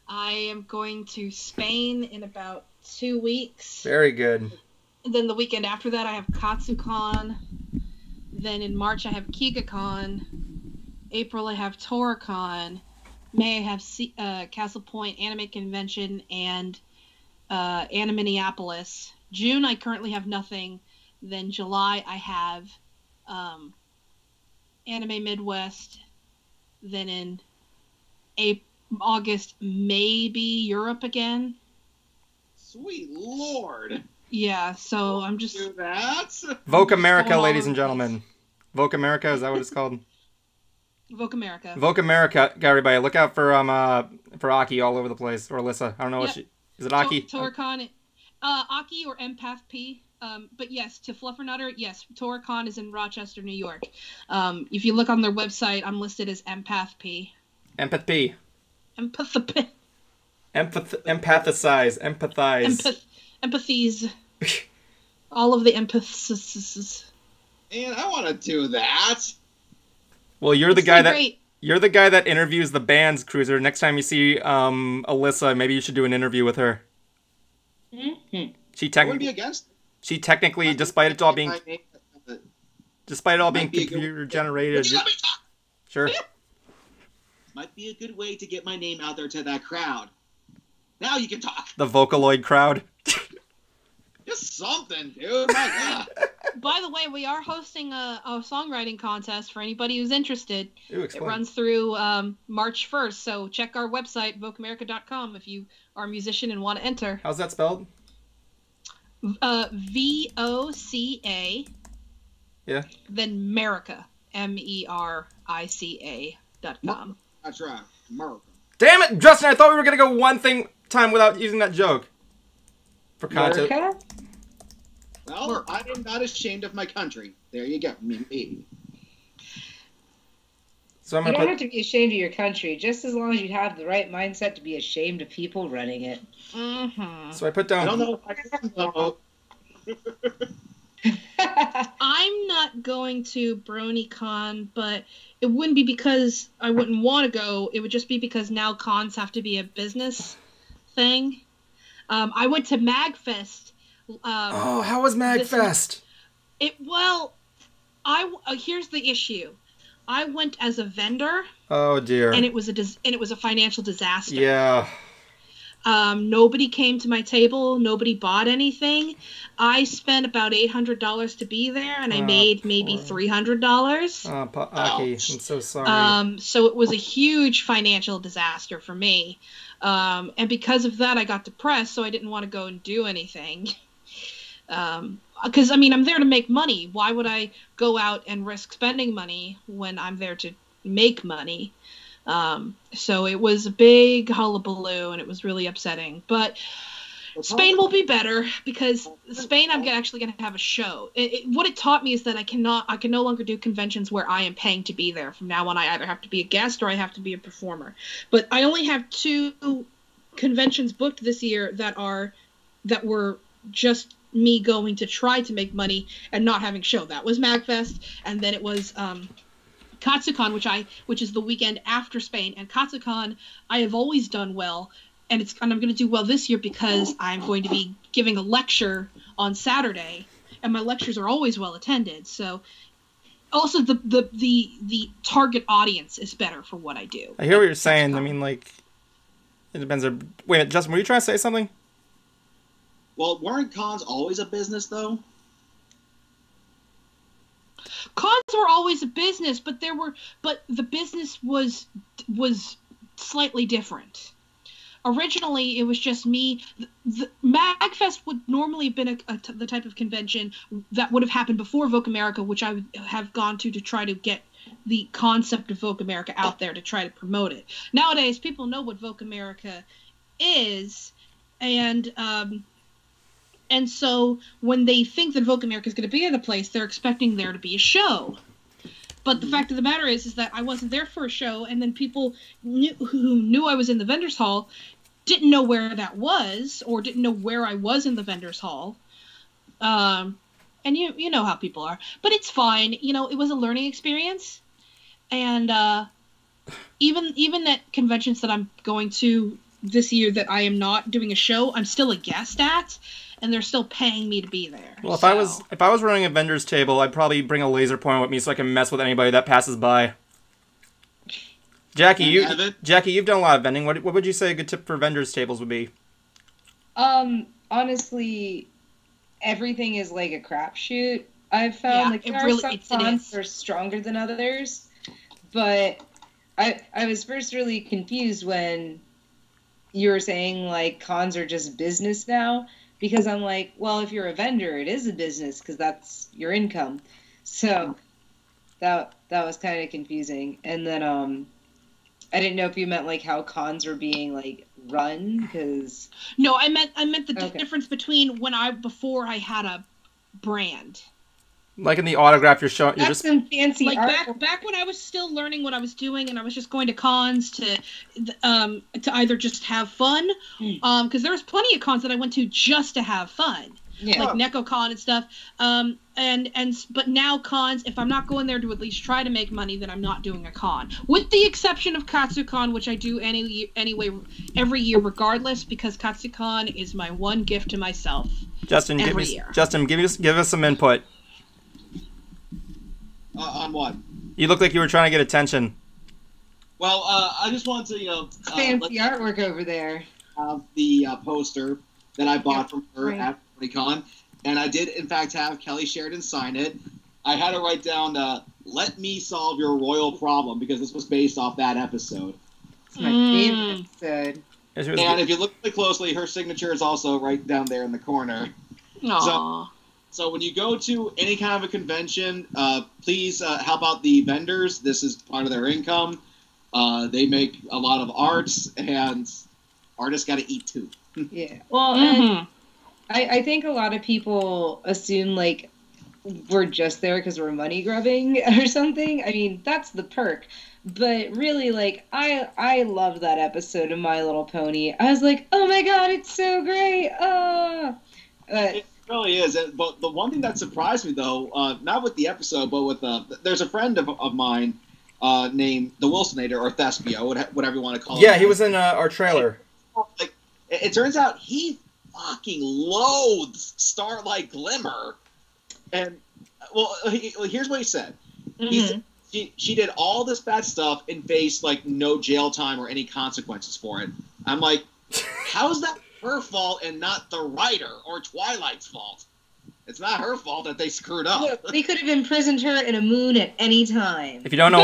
I am going to Spain in about 2 weeks. Very good. And then the weekend after that, I have KatsuCon. Then in March, I have KigaCon. April, I have ToraCon. May, I have Castle Point Anime Convention and Anime Minneapolis. June, I currently have nothing. Then July, I have Anime Midwest. Then in August, maybe Europe again. Sweet Lord. Yeah, so I'm just... Do that? Vogue America, going all ladies over and the gentlemen. Vogue America, is that what it's called? Vogue America. Vogue America, everybody. Look out for Aki all over the place. Or Alyssa. I don't know what she... Is it Aki? ToraCon. Aki or Empath P. But yes, to Fluffernutter, yes, ToraCon is in Rochester, New York. If you look on their website, I'm listed as Empath P. Empath P. Empathize. Empathies. All of the emphasis. And I want to do that. Well, you're the guy that interviews the band's cruiser. Next time you see Alyssa, maybe you should do an interview with her. Mm-hmm. I wouldn't be against. She technically, despite it all being computer generated. Sure. Might be a good way to get my name out there to that crowd. Now you can talk. The Vocaloid crowd. Just something, dude. My God. By the way, we are hosting a songwriting contest for anybody who's interested. Ooh, it runs through March 1st, so check our website, vokeamerica.com, if you are a musician and want to enter. How's that spelled? VOCA. Yeah. Then Merica. MERICA.com. That's right. America. Damn it, Justin! I thought we were gonna go one time without using that joke. For content. America? Well, I am not ashamed of my country. There you go. Me. So I'm You gonna don't have to be ashamed of your country, just as long as you have the right mindset to be ashamed of people running it. Mm-hmm. So I put down. I don't know if I can know. I'm not going to BronyCon, but it wouldn't be because I wouldn't want to go. It would just be because now cons have to be a business thing. I went to MagFest. How was MagFest? Here's the issue. I went as a vendor. Oh dear. And it was a financial disaster. Yeah. Nobody came to my table. Nobody bought anything. I spent about $800 to be there, and I made maybe $300. Aki, I'm so sorry. So it was a huge financial disaster for me. And because of that, I got depressed, so I didn't want to go and do anything. Because, I'm there to make money. Why would I go out and risk spending money when I'm there to make money? So it was a big hullabaloo, and it was really upsetting. But Spain will be better, because Spain, I'm actually going to have a show. What it taught me is that I can no longer do conventions where I am paying to be there. From now on, I either have to be a guest or I have to be a performer. But I only have 2 conventions booked this year that were just me going to try to make money and not having show. That was MagFest, and then it was KatsuCon, which is the weekend after Spain. And KatsuCon, I have always done well, and I'm going to do well this year because I'm going to be giving a lecture on Saturday, and my lectures are always well attended. So, also the target audience is better for what I do. I hear what you're saying. KatsuCon. It depends. Wait a minute, Justin, were you trying to say something? Well, weren't cons always a business, though? Cons were always a business, but the business was slightly different. Originally, it was just me. The MagFest would normally have been the type of convention that would have happened before Vogue America, which I would have gone to try to get the concept of Vogue America out there to try to promote it. Nowadays, people know what Vogue America is, and so when they think that Vogue America is going to be at a place, they're expecting there to be a show. But the fact of the matter is that I wasn't there for a show, and then people who knew I was in the vendors hall didn't know where that was, or didn't know where I was in the vendors hall. And you know how people are. But it's fine. It was a learning experience. And even at conventions that I'm going to this year that I am not doing a show, I'm still a guest at, and they're still paying me to be there. Well, so. if I was running a vendor's table, I'd probably bring a laser pointer with me so I can mess with anybody that passes by. Jackie, you've done a lot of vending. What would you say a good tip for vendors' tables would be? Honestly, everything is like a crapshoot. I've found there are some cons that are stronger than others, but I was first really confused when you were saying like cons are just business now, because I'm like, well, if you're a vendor, it is a business because that's your income. So that was kind of confusing. And then I didn't know if you meant like how cons were being like run, because no, I meant the difference between before I had a brand. Like in the autograph you're showing, that's some fancy like art. back when I was still learning what I was doing, and I was just going to cons to either just have fun, because there was plenty of cons that I went to just to have fun, like NecoCon and stuff. But now cons, if I'm not going there to at least try to make money, then I'm not doing a con. With the exception of KatsuCon, which I do anyway every year regardless, because KatsuCon is my one gift to myself. Justin, give us some input. On what? You look like you were trying to get attention. Well, I just wanted to, fancy artwork over there. Have the poster that I bought from her at BronyCon, and I did in fact have Kelly Sheridan sign it. I had to write down, "Let me solve your royal problem," because this was based off that episode. It's my favorite episode. And if you look really closely, her signature is also right down there in the corner. Aww. So when you go to any kind of a convention, please help out the vendors. This is part of their income. They make a lot of arts, and artists got to eat too. Yeah. Well, I think a lot of people assume like we're just there because we're money grubbing or something. I mean, that's the perk. But really, like, I loved that episode of My Little Pony. I was like, oh my god, it's so great! It really is. But the one thing that surprised me, though, not with the episode, but with there's a friend of mine named the Wilsonator, or Thespio, whatever you want to call him. Yeah, he was in our trailer. Like, it turns out he fucking loathes Starlight Glimmer. And, well, here's what he said. He said she did all this bad stuff and faced, like, no jail time or any consequences for it. I'm like, how is that her fault and not the writer or Twilight's fault? It's not her fault that they screwed up. Look, they could have imprisoned her in a moon at any time. If you don't know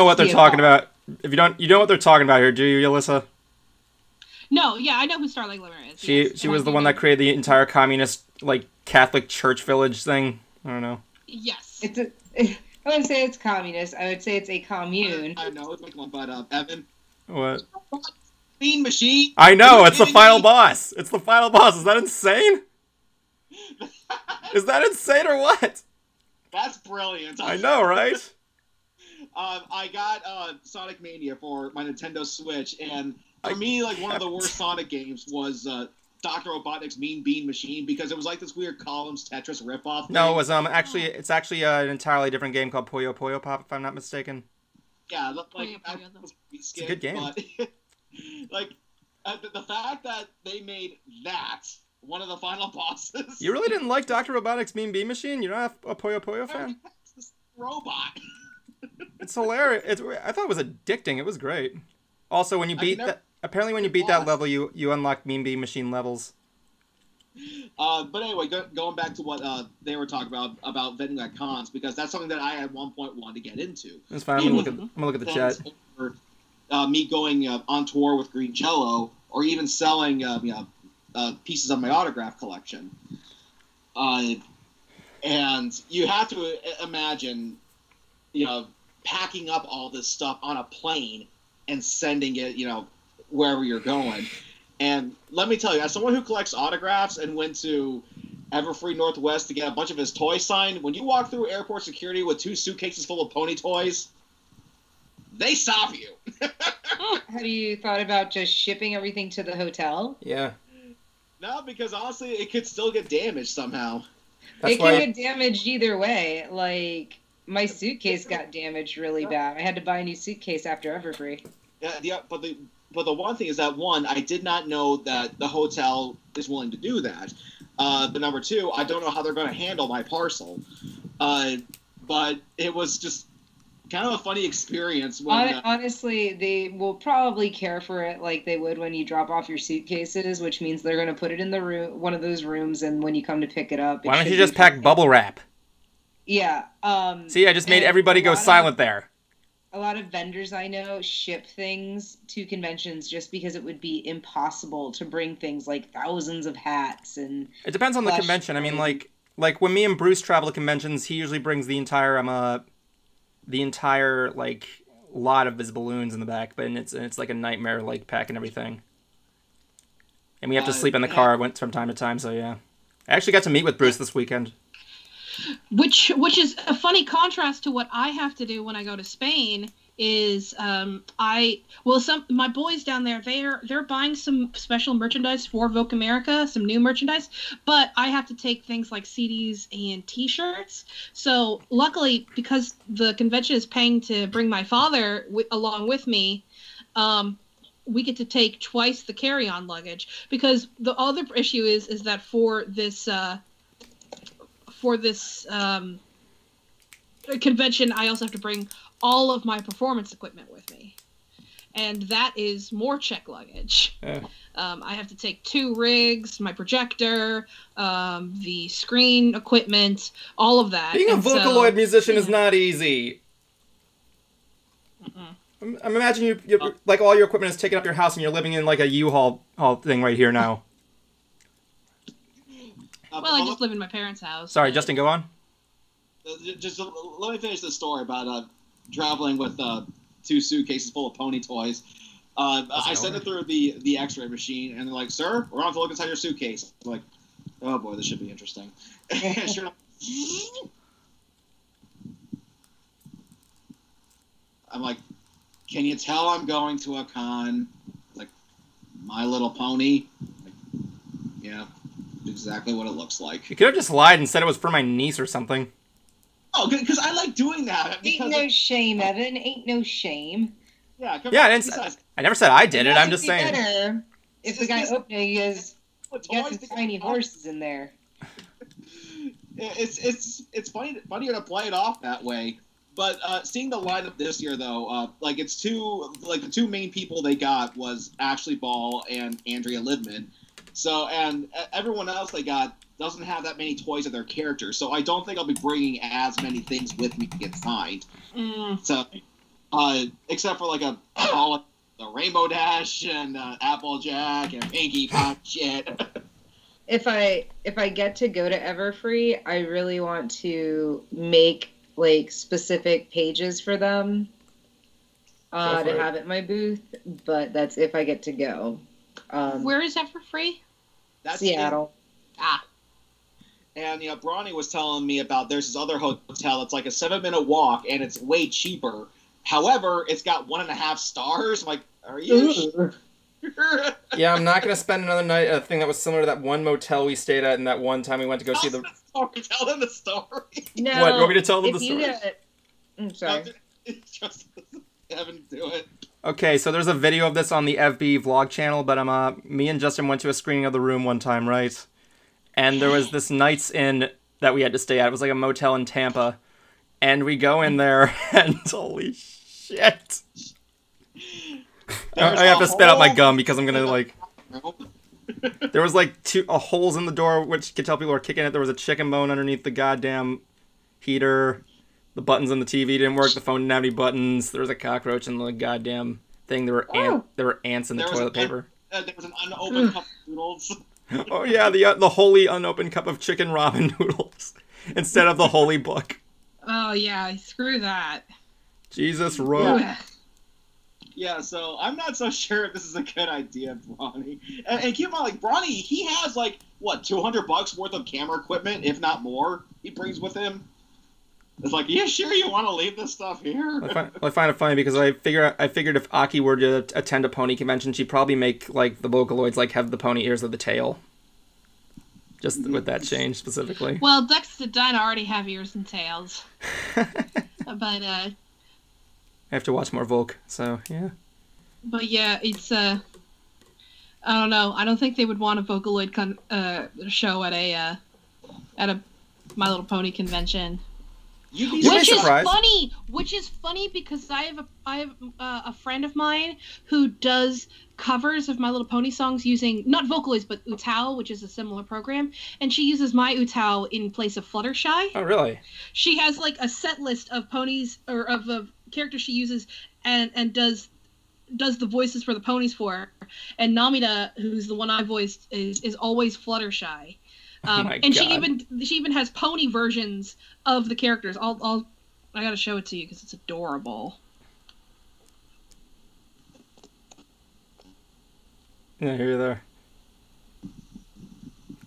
what they're talking about, you know what they're talking about here, do you, Alyssa? No, yeah, I know who Starlight Glimmer is. She was the one that created the entire communist, like, Catholic church village thing. I don't know. Yes. I wouldn't say it's communist. I would say it's a commune. I know it's like one, but Evan. What? Mean Machine. I know, it's the final boss. It's the final boss. Is that insane? Is that insane or what? That's brilliant. I know, right? I got Sonic Mania for my Nintendo Switch, and for me, like, one of the worst Sonic games was Dr. Robotnik's Mean Bean Machine, because it was like this weird Columns Tetris ripoff thing. No, it was it's actually an entirely different game called Puyo Puyo Pop, if I'm not mistaken. Yeah, like, it's a good game. But, like, the fact that they made that one of the final bosses. You really didn't like Dr. Robotnik's Mean Bean Machine? You're not a Puyo Puyo fan? It's this robot. It's hilarious. I thought it was addicting. It was great. Also, when you beat that level, you unlock Mean Bean Machine levels. But anyway, going back to what they were talking about vending at cons, because that's something that I at one point wanted to get into. That's fine. I'm gonna look at the chat. Me going on tour with Green Jello, or even selling pieces of my autograph collection. And you have to imagine, packing up all this stuff on a plane and sending it, wherever you're going. And let me tell you, as someone who collects autographs and went to Everfree Northwest to get a bunch of his toys signed, when you walk through airport security with 2 suitcases full of pony toys, they stop you. Have you thought about just shipping everything to the hotel? Yeah. No, because honestly, it could still get damaged somehow. It can get damaged either way. Like, My suitcase got damaged really bad. I had to buy a new suitcase after Everfree. Yeah, but the one thing is that, one, I did not know that the hotel is willing to do that. But number two, I don't know how they're going to handle my parcel. But it was just kind of a funny experience. When, honestly, they will probably care for it like they would when you drop off your suitcases, which means they're going to put it in the room, one of those rooms, and when you come to pick it up... Why don't you just pack bubble wrap? Yeah. See, I just made everybody go silent there. A lot of vendors I know ship things to conventions just because it would be impossible to bring things like thousands of hats and... It depends on the convention. I mean, like when me and Bruce travel to conventions, he usually brings the entire like lot of his balloons in the back, but it's like a nightmare, like packing everything. And we have to sleep in the car from time to time. So yeah, I actually got to meet with Bruce this weekend. Which is a funny contrast to what I have to do when I go to Spain. Is my boys down there, they're buying some special merchandise for Vogue America, some new merchandise, but I have to take things like CDs and T-shirts. So luckily, because the convention is paying to bring my father along with me, we get to take twice the carry-on luggage. Because the other issue is that for this convention, I also have to bring all of my performance equipment with me, and that is more check luggage. Yeah. I have to take 2 rigs, my projector, the screen equipment, all of that. Being a Vocaloid musician is not easy. I'm imagining you like all your equipment is taking up your house and you're living in like a U-Haul thing right here now. Well, I just live in my parents' house. Sorry, Justin, go on. Just let me finish the story about traveling with 2 suitcases full of pony toys. I sent it through the X-ray machine, and they're like, "Sir, we're going to look inside your suitcase." I'm like, "Oh boy, this should be interesting." Sure enough, I'm like, "Can you tell I'm going to a con?" Like, My Little Pony. Like, yeah, exactly what it looks like. You could have just lied and said it was for my niece or something. Oh, because I like doing that. Ain't no shame, Evan. Ain't no shame. Yeah, I never said I did it. I'm just saying. Better if the guy opening is got some tiny horses in there. It's funnier to play it off that way. But seeing the lineup this year, though, the 2 main people they got was Ashley Ball and Andrea Lidman. So, and everyone else they got doesn't have that many toys of their characters, so I don't think I'll be bringing as many things with me to get signed. So, except for like the Rainbow Dash and Applejack and Pinkie Pie shit. If I get to go to Everfree, I really want to make like specific pages for them to have at my booth, but that's if I get to go. Where is Everfree? That's Seattle. And Brony was telling me about there's this other hotel. It's like a 7-minute walk, and it's way cheaper. However, it's got 1.5 stars. I'm like, are you sure? Yeah, I'm not going to spend another night at a thing that was similar to that one motel we stayed at and that one time we went to go see the... Tell them the story. No, what, you want me to tell them the story? I'm sorry. Just Evan, do it. Okay, so there's a video of this on the FB vlog channel, but me and Justin went to a screening of The Room one time, right? And there was this Night's Inn that we had to stay at. It was like a motel in Tampa. And we go in there, and holy shit. I have to spit out my gum because I'm going to, like... There was, like, 2 holes in the door, which you could tell people were kicking it. There was a chicken bone underneath the goddamn heater. The buttons on the TV didn't work. The phone didn't have any buttons. There was a cockroach in the goddamn thing. There were ants in the toilet paper. There was an unopened cup of noodles. Oh yeah, the holy unopened cup of chicken ramen noodles instead of the holy book. Oh yeah, screw that. Jesus, Rogue. Yeah, so I'm not so sure if this is a good idea, Brony. And keep in mind, like, Brony, he has, like, what, $200 worth of camera equipment, if not more, he brings with him. It's like, you sure you want to leave this stuff here? I find it funny because I figured if Aki were to attend a pony convention, she'd probably make, like, the Vocaloids, like, have the pony ears of the tail. Just with that change, specifically. Well, Dex and Dinah already have ears and tails. But I have to watch more Volk, so yeah. But yeah, it's I don't know. I don't think they would want a Vocaloid show at a My Little Pony convention. You'd be Which is surprised. funny. Which is funny because I have a friend of mine who does covers of My Little Pony songs using not Vocaloids but Utao, which is a similar program, and she uses my Utao in place of Fluttershy. Oh, really? She has like a set list of ponies or of characters she uses and does the voices for the ponies for her. And Namida, who's the one I voiced, is always Fluttershy. Oh my and God. she even has pony versions of the characters. I gotta show it to you because it's adorable. Yeah, here you there.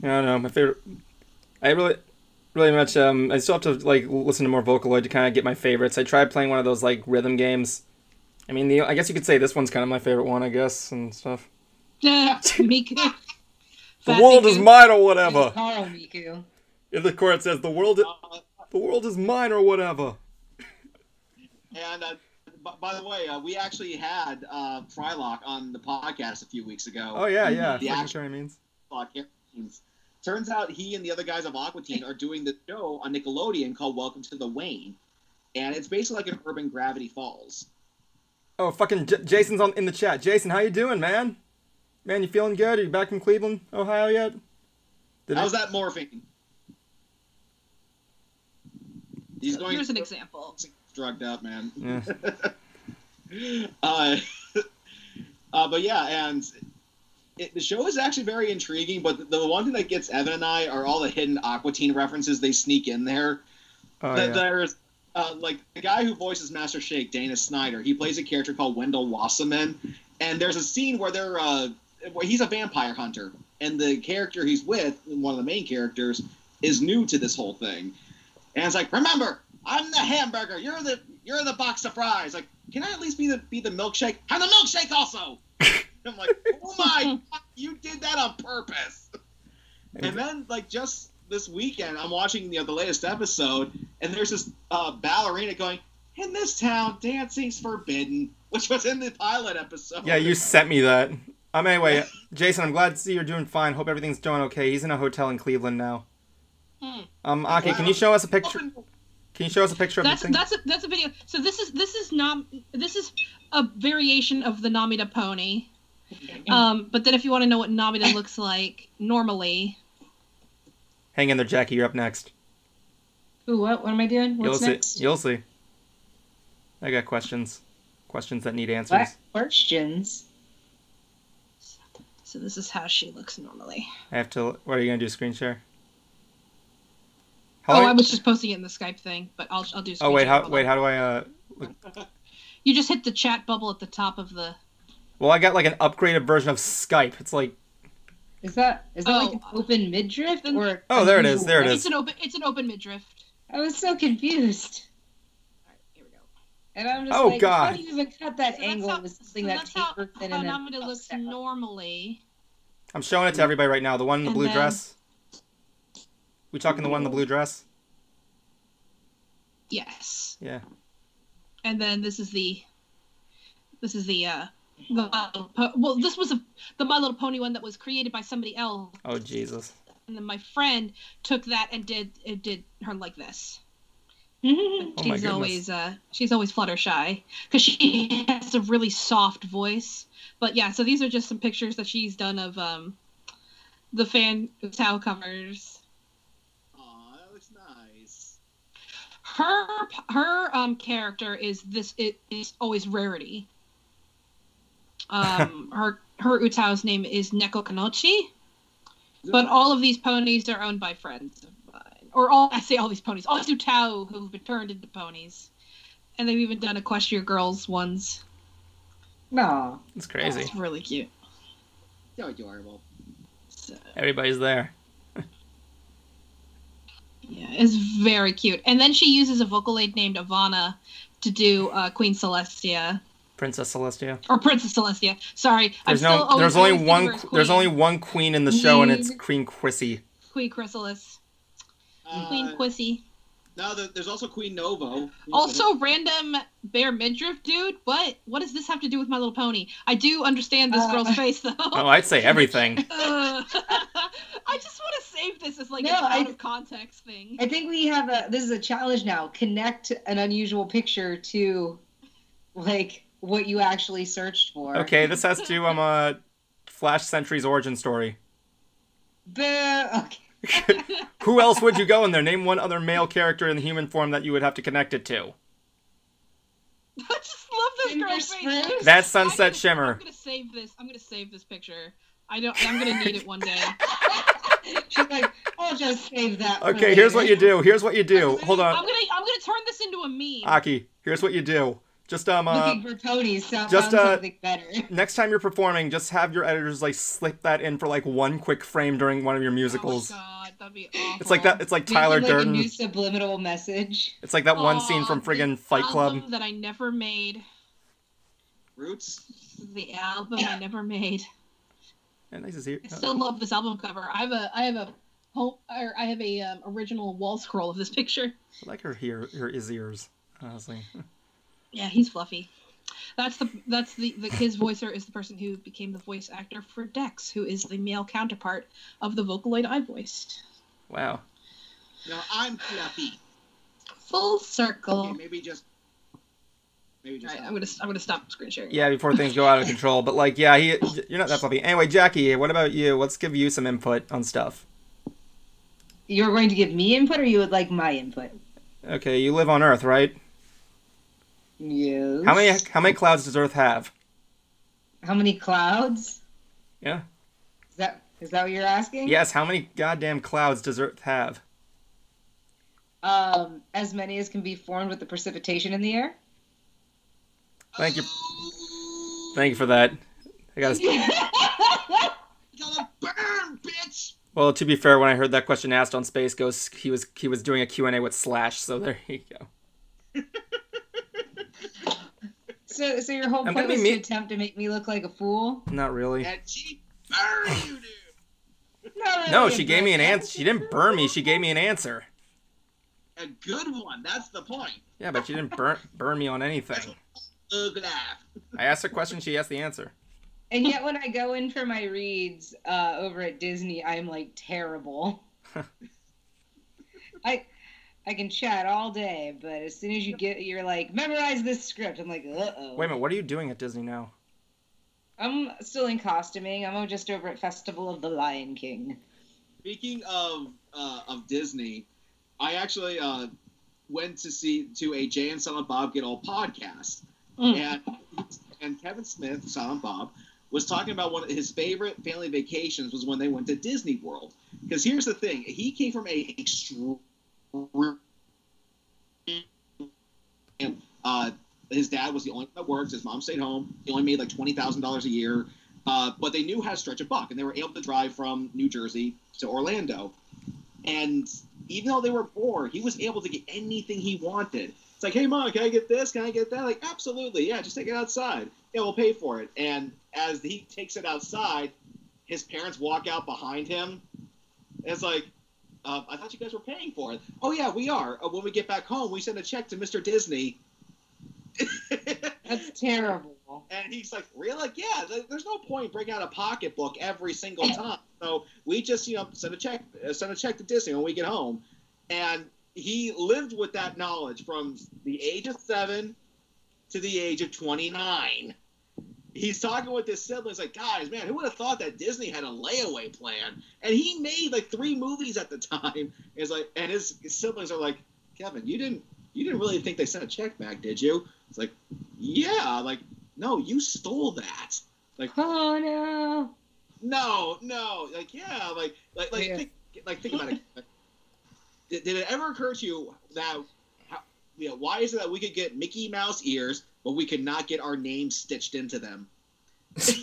I don't know, my favorite. I really much. I still have to like listen to more Vocaloid to kind of get my favorites. I tried playing one of those like rhythm games. I mean, I guess you could say this one's kind of my favorite one, I guess, and stuff. Miku. The world is mine or whatever. Carl Miku. In the court it says the world is mine or whatever. And by the way, we actually had Frylock on the podcast a few weeks ago. Oh yeah. The Fucking sure means. Turns out he and the other guys of Aqua Teen are doing the show on Nickelodeon called Welcome to the Wayne, and it's basically like an urban Gravity Falls. Oh, fucking Jason's in the chat. Jason, how you doing, man? Man, you feeling good? Are you back from Cleveland, Ohio yet? How's that morphine? He's going. Here's an example. Drugged up, man. Yeah. But yeah, and the show is actually very intriguing. But the one thing that gets Evan and I are all the hidden Aqua Teen references they sneak in there. Oh, yeah. There's like the guy who voices Master Shake, Dana Snyder. He plays a character called Wendell Wasserman, and there's a scene where where he's a vampire hunter, and the character he's with, one of the main characters, is new to this whole thing. And it's like, remember, I'm the hamburger. You're the box of fries. Like, can I at least be the milkshake? I'm the milkshake also. I'm like, oh my God, you did that on purpose. And then like just this weekend, I'm watching the latest episode, and there's this ballerina going, in this town, dancing's forbidden, which was in the pilot episode. Yeah, you sent me that. Anyway, Jason, I'm glad to see you're doing fine. Hope everything's doing okay. He's in a hotel in Cleveland now. Aki, can you show us a picture? Can you show us a picture of the thing? That's a video. So this is a variation of the Namida pony. But then if you want to know what Namida looks like normally, hang in there, Jackie. You're up next. Ooh, what? What am I doing? What's next? You'll see. I got questions. Questions that need answers. What questions? So this is how she looks normally. I have to. What are you gonna do? Screen share? I was just posting it in the Skype thing, but I'll do. Oh wait, how do I? Look? You just hit the chat bubble at the top of the. Well, I got like an upgraded version of Skype. It's like. Is that like an open midriff or? Oh, there it is. There it is. It's an open midriff. I was so confused. Alright, here we go. And I'm just God. how do you even cut that angle with something that tapered thin and then Namida looks normally. I'm showing it to everybody right now. The one in the blue dress. We talking the one in the blue dress? Yes. Yeah. And then this is the this was the My Little Pony one that was created by somebody else. Oh Jesus. And then my friend took that and did her like this. Oh my goodness. She's always Fluttershy because she has a really soft voice. But yeah, so these are just some pictures that she's done of the fan towel covers. Aw, that looks nice. Her character is always Rarity. Her Utao's name is Neko Kanochi. But all of these ponies are owned by friends of mine. All these ponies. All these Utao who've been turned into ponies. And they've even done Equestria Girls ones. No. It's crazy. It's really cute. So adorable. So, Everybody's there. yeah, it's very cute. And then she uses a Vocaloid named Ivana to do Queen Celestia. Princess Celestia. Or Princess Celestia. Sorry. There's only one queen in the show, and it's Queen Quissy. Queen Chrysalis. Queen Quissy. Now there's also Queen Novo. Also, random bare midriff dude. What does this have to do with My Little Pony? I do understand this girl's face, though. Oh, I'd say everything. I just want to save this as like an out of context thing. I think we have this is a challenge now. Connect an unusual picture to, like, what you actually searched for. Okay, this has to Flash Sentry's origin story. Okay. Who else would you go in there? Name one other male character in the human form that you would have to connect it to. I just love this girl's face. That's Sunset Shimmer. I'm gonna save this. I'm gonna save this picture. I'm gonna need it one day. She's like, I'll just save that. Okay, here's what you do. Hold on. I'm gonna turn this into a meme. Aki, here's what you do. Just looking for ponies sounds something better. Next time you're performing, just have your editors like slip that in for like one quick frame during one of your musicals. Oh my god, that'd be awful. It's like that. It's like Tyler Durden. A new subliminal message. It's like that one scene from friggin' Fight Club that I never made. Roots. The album I never made. Yeah, nice to see you. I still love this album cover. I have a original wall scroll of this picture. I like her ears, honestly. Yeah, he's fluffy. That's his voicer is the person who became the voice actor for Dex, who is the male counterpart of the Vocaloid I voiced. Wow. No, I'm fluffy. Full circle. Okay, maybe just. Right, I'm gonna stop screen sharing. Yeah, before things go out of control. But like, yeah, you're not that fluffy. Anyway, Jackie, what about you? Let's give you some input on stuff. You're going to give me input, or you would like my input? Okay, you live on Earth, right? Yes. How many clouds does Earth have? How many clouds? Yeah. Is that what you're asking? Yes. How many goddamn clouds does Earth have? As many as can be formed with the precipitation in the air. Thank you. Thank you for that. I got. Gonna burn, bitch. Well, to be fair, when I heard that question asked on Space Ghost, he was doing a Q&A with Slash. So there you go. So your whole point was to attempt to make me look like a fool? Not really. And she burned you, dude. No, she gave me an answer. She didn't burn me. She gave me an answer. A good one. That's the point. Yeah, but she didn't burn me on anything. I asked a question. She asked the answer. And yet, when I go in for my reads over at Disney, I'm like terrible. I can chat all day, but as soon as you're like, memorize this script, I'm like, uh-oh. Wait a minute, what are you doing at Disney now? I'm still in costuming. I'm just over at Festival of the Lion King. Speaking of Disney, I actually went to a Jay and Silent Bob Get Old podcast, and Kevin Smith, Silent Bob, was talking about one of his favorite family vacations was when they went to Disney World. Because here's the thing, he came from a extreme. His dad was the only one that worked. His mom stayed home. He only made like $20,000 a year. But they knew how to stretch a buck, and they were able to drive from New Jersey to Orlando. And even though they were poor, he was able to get anything he wanted. It's like, hey, Mom, can I get this? Can I get that? Like, absolutely. Yeah, just take it outside. Yeah, we'll pay for it. And as he takes it outside, his parents walk out behind him. And it's like, I thought you guys were paying for it. Oh, yeah, we are. When we get back home, we send a check to Mr. Disney. That's terrible. And he's like, really? Like, yeah, there's no point breaking out a pocketbook every single time. So we just, send a check to Disney when we get home. And he lived with that knowledge from the age of 7 to the age of 29. He's talking with his siblings like, guys, man, who would have thought that Disney had a layaway plan? And he made like 3 movies at the time. It's like, and his siblings are like, Kevin, you didn't really think they sent a check back, did you? It's like, yeah, like, no, you stole that. Like, oh no, like, yeah, yeah. Think about it. Did it ever occur to you that, why is it that we could get Mickey Mouse ears, but we could not get our names stitched into them? And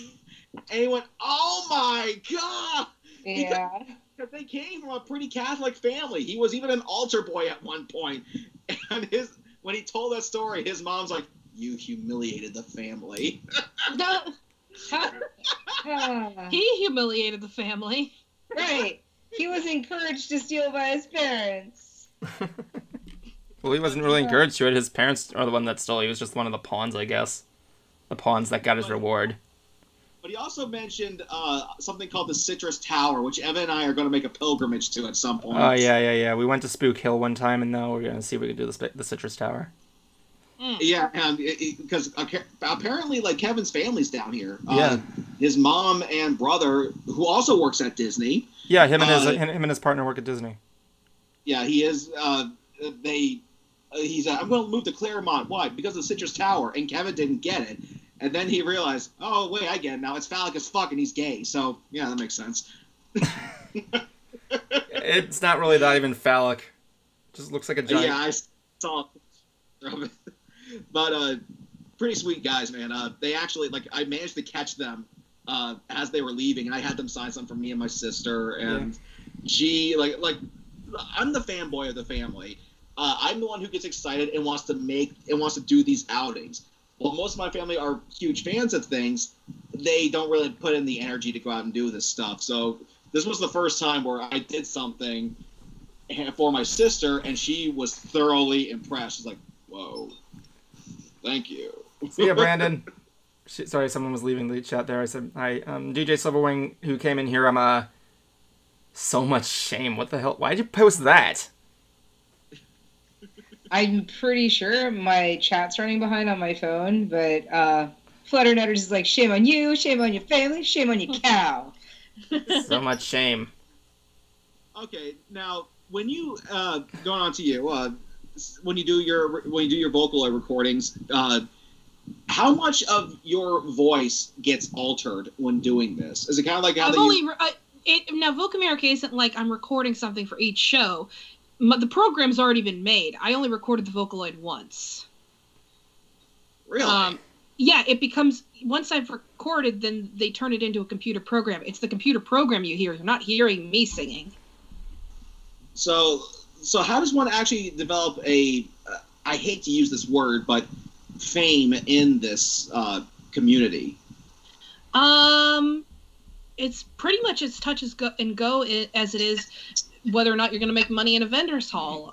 he went, oh my God! Yeah. Because they came from a pretty Catholic family. He was even an altar boy at one point. And when he told that story, his mom's like, you humiliated the family. No. He humiliated the family. Right. He was encouraged to steal by his parents. Well, he wasn't really encouraged to it. His parents are the one that stole. He was just one of the pawns, I guess. The pawns that got his reward. But he also mentioned something called the Citrus Tower, which Evan and I are going to make a pilgrimage to at some point. Oh, yeah. We went to Spook Hill one time, and now we're going to see if we can do the Citrus Tower. Yeah, and because apparently, like, Kevin's family's down here. Yeah. His mom and brother, who also works at Disney. Yeah, him and his partner work at Disney. Yeah, he is. He's. I'm going to move to Claremont. Why? Because of the Citrus Tower. And Kevin didn't get it. And then he realized, oh, wait, I get it now. It's phallic as fuck, and he's gay. So, yeah, that makes sense. It's not really that even phallic. Just looks like a giant... Yeah, I saw it. But, pretty sweet guys, man. They actually, like, I managed to catch them as they were leaving, and I had them sign something for me and my sister. And she, like, I'm the fanboy of the family. I'm the one who gets excited and wants to do these outings. Well, most of my family are huge fans of things. They don't really put in the energy to go out and do this stuff. So this was the first time where I did something for my sister, and she was thoroughly impressed. She's like, whoa, thank you. See ya, Brandon. Sorry, someone was leaving the chat there. I said, hi, DJ Silverwing, who came in here. I'm so much shame. What the hell? Why'd you post that? I'm pretty sure my chat's running behind on my phone, but Flutternutters is like, shame on you, shame on your family, shame on your cow. So much shame. Okay, now when you going on to you, when you do your Vocaloid recordings, how much of your voice gets altered when doing this? Is it kind of like how now Vocamerica isn't like I'm recording something for each show. The program's already been made. I only recorded the Vocaloid once. Really? Yeah, it becomes... Once I've recorded, then they turn it into a computer program. It's the computer program you hear. You're not hearing me singing. So how does one actually develop I hate to use this word, but fame in this community? It's pretty much as touch and go as it is whether or not you're going to make money in a vendor's hall.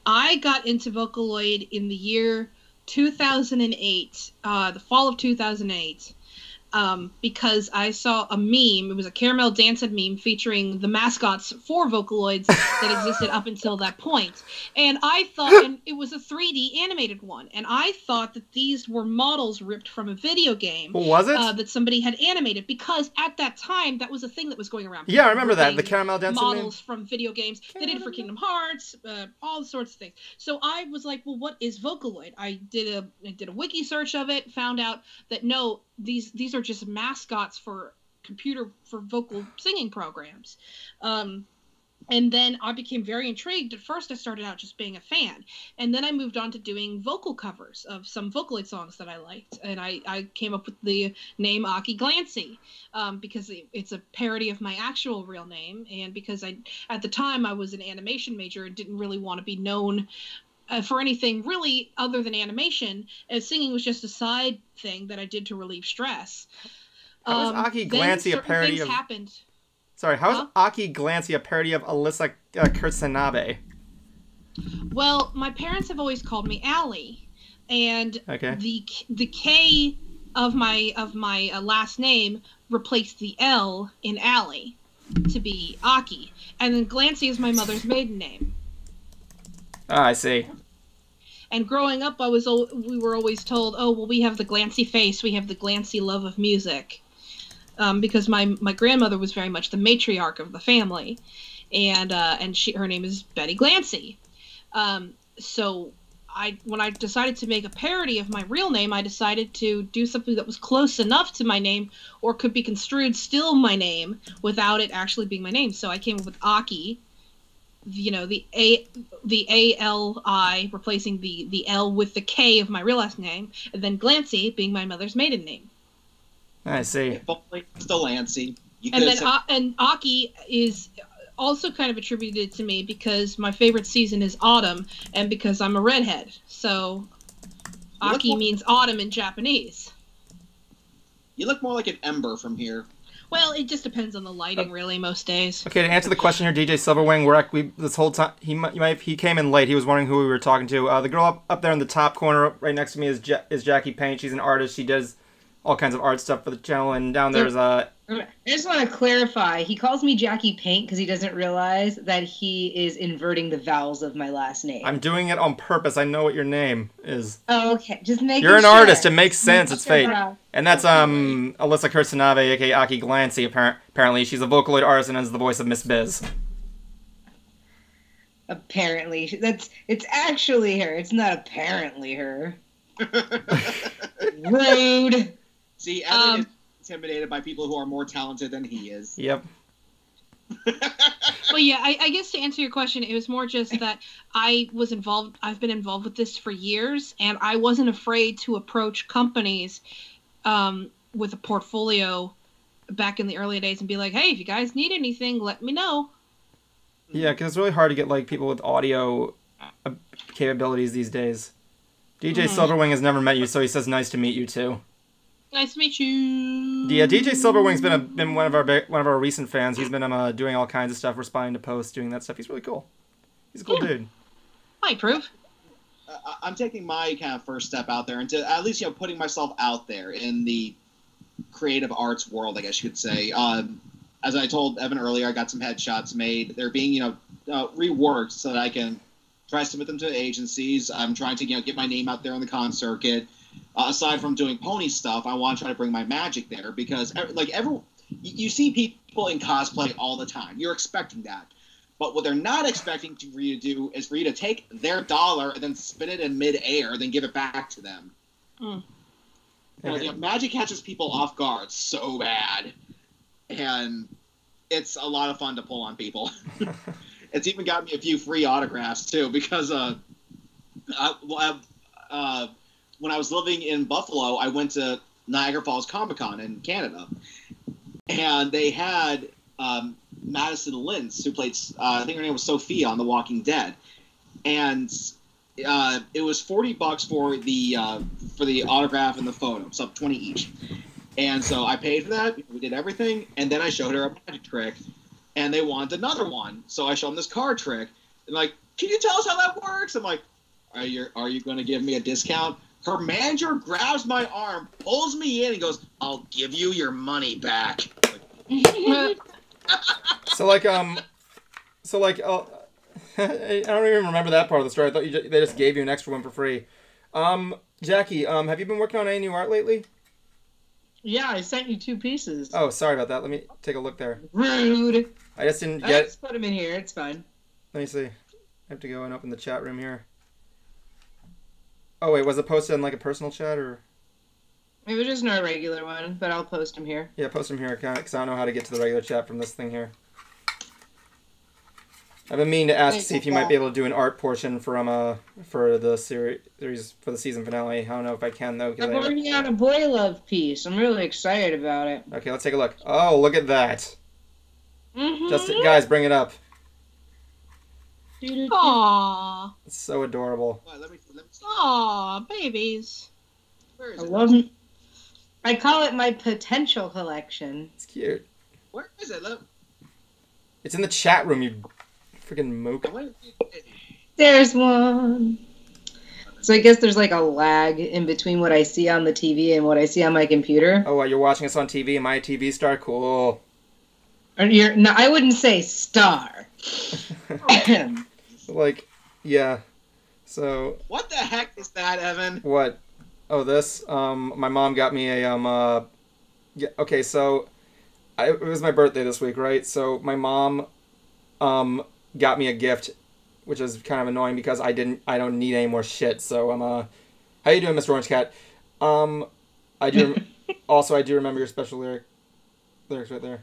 I got into Vocaloid in the year 2008, the fall of 2008, because I saw a meme. It was a Caramel Dancing meme featuring the mascots for Vocaloids that existed up until that point. And I thought, and it was a 3D animated one, and I thought that these were models ripped from a video game. Was it? That somebody had animated, because at that time, that was a thing that was going around. Yeah, I remember that, the Caramel Dancing models from video games. They did it for Kingdom Hearts, all sorts of things. So I was like, well, what is Vocaloid? I did a wiki search of it, found out that no, these are just mascots for vocal singing programs. And then I became very intrigued. At first I started out just being a fan, and then I moved on to doing vocal covers of some Vocaloid songs that I liked, and I came up with the name Aki Glancy, because it's a parody of my actual real name, and because at the time I was an animation major and didn't really want to be known for anything really other than animation, as singing was just a side thing that I did to relieve stress. How is Aki Glancy a parody of... happened. Sorry, how is Aki Glancy a parody of Alyssa Kursanabe? Well, my parents have always called me Allie, and okay. the K of my last name replaced the L in Allie to be Aki, and then Glancy is my mother's maiden name. Ah, I see. And growing up, we were always told, oh, well, we have the Glancy face, we have the Glancy love of music. Because my grandmother was very much the matriarch of the family, and her name is Betty Glancy. So when I decided to make a parody of my real name, I decided to do something that was close enough to my name, or could be construed still my name, without it actually being my name. So I came up with Aki, the A-L-I replacing the L with the K of my real last name, and then Glancy being my mother's maiden name. I see. Still Lancy. And Aki is also kind of attributed to me because my favorite season is autumn, and because I'm a redhead. So Aki means autumn in Japanese. You look more like an ember from here. Well, it just depends on the lighting, really, most days. Okay, to answer the question here, DJ Silverwing, this whole time he came in late. He was wondering who we were talking to. The girl up there in the top corner, right next to me, is Jackie Paint. She's an artist. She does all kinds of art stuff for the channel. And down there's I just want to clarify. He calls me Jackie Paint because he doesn't realize that he is inverting the vowels of my last name. I'm doing it on purpose. I know what your name is. Oh, okay. Just make You're an sure. artist. It makes sense. It's fate. Bro. And that's Alyssa Kursanave, aka Aki Glancy. Apparently, she's a Vocaloid artist and is the voice of Miss Biz. Apparently, it's actually her. It's not apparently her. Rude. See, Evan is intimidated by people who are more talented than he is. Yep. Well, yeah, I guess to answer your question, it was more just that I've been involved with this for years, and I wasn't afraid to approach companies with a portfolio back in the early days and be like, hey, if you guys need anything, let me know. Yeah, because it's really hard to get like people with audio capabilities these days. DJ Silverwing has never met you, so he says nice to meet you too. Nice to meet you. Yeah, DJ Silverwing's been one of our recent fans. He's been doing all kinds of stuff, responding to posts, doing that stuff. He's really cool. He's a cool dude. I approve. I'm taking my kind of first step out there into at least putting myself out there in the creative arts world, I guess you could say. As I told Evan earlier, I got some headshots made. They're being reworked so that I can try to submit them to agencies. I'm trying to get my name out there on the con circuit. Aside from doing pony stuff, I want to try to bring my magic there because you see people in cosplay all the time. You're expecting that. But what they're not expecting for you to do is for you to take their dollar and then spin it in mid-air, then give it back to them. Magic catches people off guard so bad. And it's a lot of fun to pull on people. It's even got me a few free autographs, too, because when I was living in Buffalo, I went to Niagara Falls Comic-Con in Canada. And they had Madison Lintz, who played, I think her name was Sophia on The Walking Dead. And it was $40 for the autograph and the photo, so $20 each. And so I paid for that. We did everything, and then I showed her a magic trick, and they wanted another one. So I showed them this card trick, and like, can you tell us how that works? I'm like, are you going to give me a discount? Her manager grabs my arm, pulls me in, and goes, "I'll give you your money back." I don't even remember that part of the story. I thought they just gave you an extra one for free. Jackie, have you been working on any new art lately? Yeah, I sent you 2 pieces. Oh, sorry about that. Let me take a look there. Rude. I just didn't get... Let's put them in here. It's fine. Let me see. I have to go and open the chat room here. Oh, wait. Was it posted in like a personal chat or... It was just not a regular one, but I'll post them here. Yeah, post them here because I don't know how to get to the regular chat from this thing here. I've been meaning to ask to see if you might be able to do an art portion for the series for the season finale. I don't know if I can though. I'm working on a boy love piece. I'm really excited about it. Okay, let's take a look. Oh, look at that! Guys, bring it up. Aww. It's so adorable. Let me Aww, babies. Where is I it? love it. I call it my potential collection. It's cute. Where is it? It's in the chat room, you freaking mook. There's one. So I guess there's like a lag in between what I see on the TV and what I see on my computer. Oh, you're watching us on TV? Am I a TV star? Cool. No, I wouldn't say star. Like, yeah. So. What the heck is that, Evan? What? Oh, this. My mom got me a Yeah. Okay, so it was my birthday this week, right? So my mom got me a gift, which is kind of annoying because I don't need any more shit. So how you doing, Mr. Orange Cat? I do remember your special lyrics right there.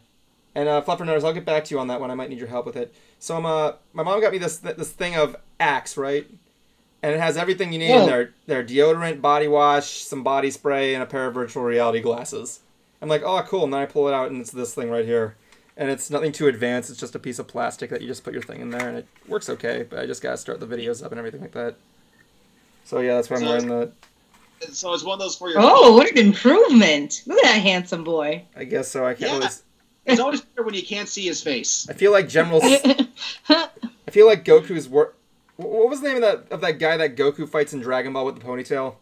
And Fluffer Nose, I'll get back to you on that one. I might need your help with it. So my mom got me this thing of Axe, right? And it has everything you need in there. Their deodorant, body wash, some body spray, and a pair of virtual reality glasses. I'm like, oh, cool. And then I pull it out, and it's this thing right here. And it's nothing too advanced. It's just a piece of plastic that you just put your thing in there, and it works okay. But I just got to start the videos up and everything like that. So, yeah, that's why I'm wearing the... So it's one of those for your... Oh, what an improvement. Look at that handsome boy. I guess so. I can't really... It's always better when you can't see his face. I feel like I feel like Goku's What was the name of that guy that Goku fights in Dragon Ball with the ponytail?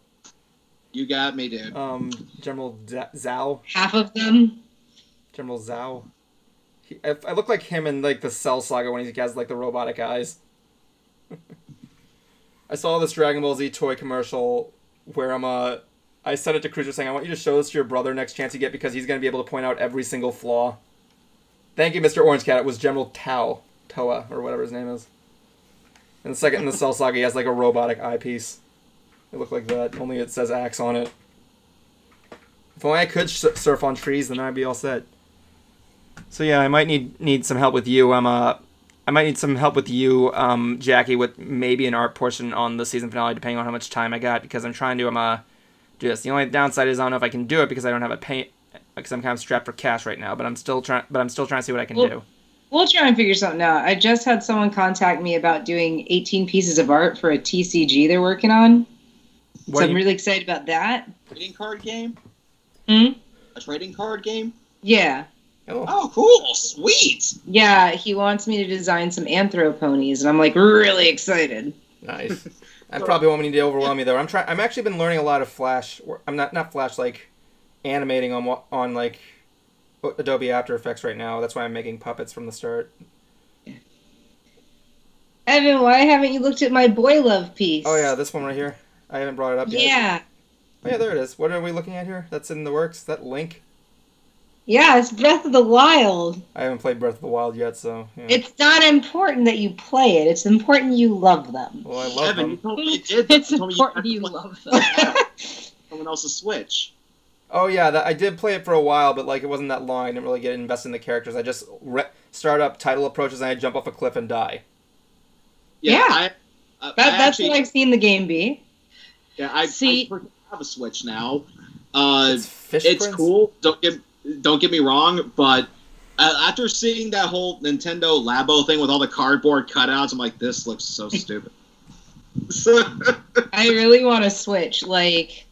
You got me, dude. General Zhao. Half of them. General Zhao. I look like him in like the Cell Saga when he has like the robotic eyes. I saw this Dragon Ball Z toy commercial where I sent it to Cruiser saying, I want you to show this to your brother next chance you get because he's going to be able to point out every single flaw. Thank you, Mr. Orange Cat. It was General Toa, or whatever his name is. And the second in the Cell Saga, he has like a robotic eyepiece. It looked like that, only it says Axe on it. If only I could surf on trees, then I'd be all set. So yeah, I might need some help with you. I might need some help with you, Jackie, with maybe an art portion on the season finale, depending on how much time I got, because I'm trying to do this. The only downside is I don't know if I can do it because I don't have because I'm kind of strapped for cash right now. But I'm still trying to see what I can do. We'll try and figure something out. I just had someone contact me about doing 18 pieces of art for a TCG they're working on. So I'm really excited about that. Trading card game? A trading card game? Yeah. Oh, cool. Sweet. Yeah, he wants me to design some anthroponies, and I'm like really excited. Nice. I probably won't need to overwhelm you though. I'm actually been learning a lot of Flash. I'm not Flash, like animating on like Adobe After Effects right now. That's why I'm making puppets from the start. Evan, why haven't you looked at my boy love piece? Oh yeah, this one right here. I haven't brought it up yet. Yeah. Oh yeah, there it is. What are we looking at here? That's in the works. That Link? Yeah, it's Breath of the Wild. I haven't played Breath of the Wild yet, so... Yeah. It's not important that you play it. It's important you love them. Well, I love them. You told me you did. It's important you love them. Someone else's Switch. Oh yeah, I did play it for a while, but like it wasn't that long. I didn't really get invested in the characters. I just start up, title approaches, and I jump off a cliff and die. Yeah. That's what I've seen the game be. Yeah, I have a Switch now. It's Prince? cool. Don't get me wrong, but after seeing that whole Nintendo Labo thing with all the cardboard cutouts, I'm like, this looks so stupid. I really want to Switch. Like,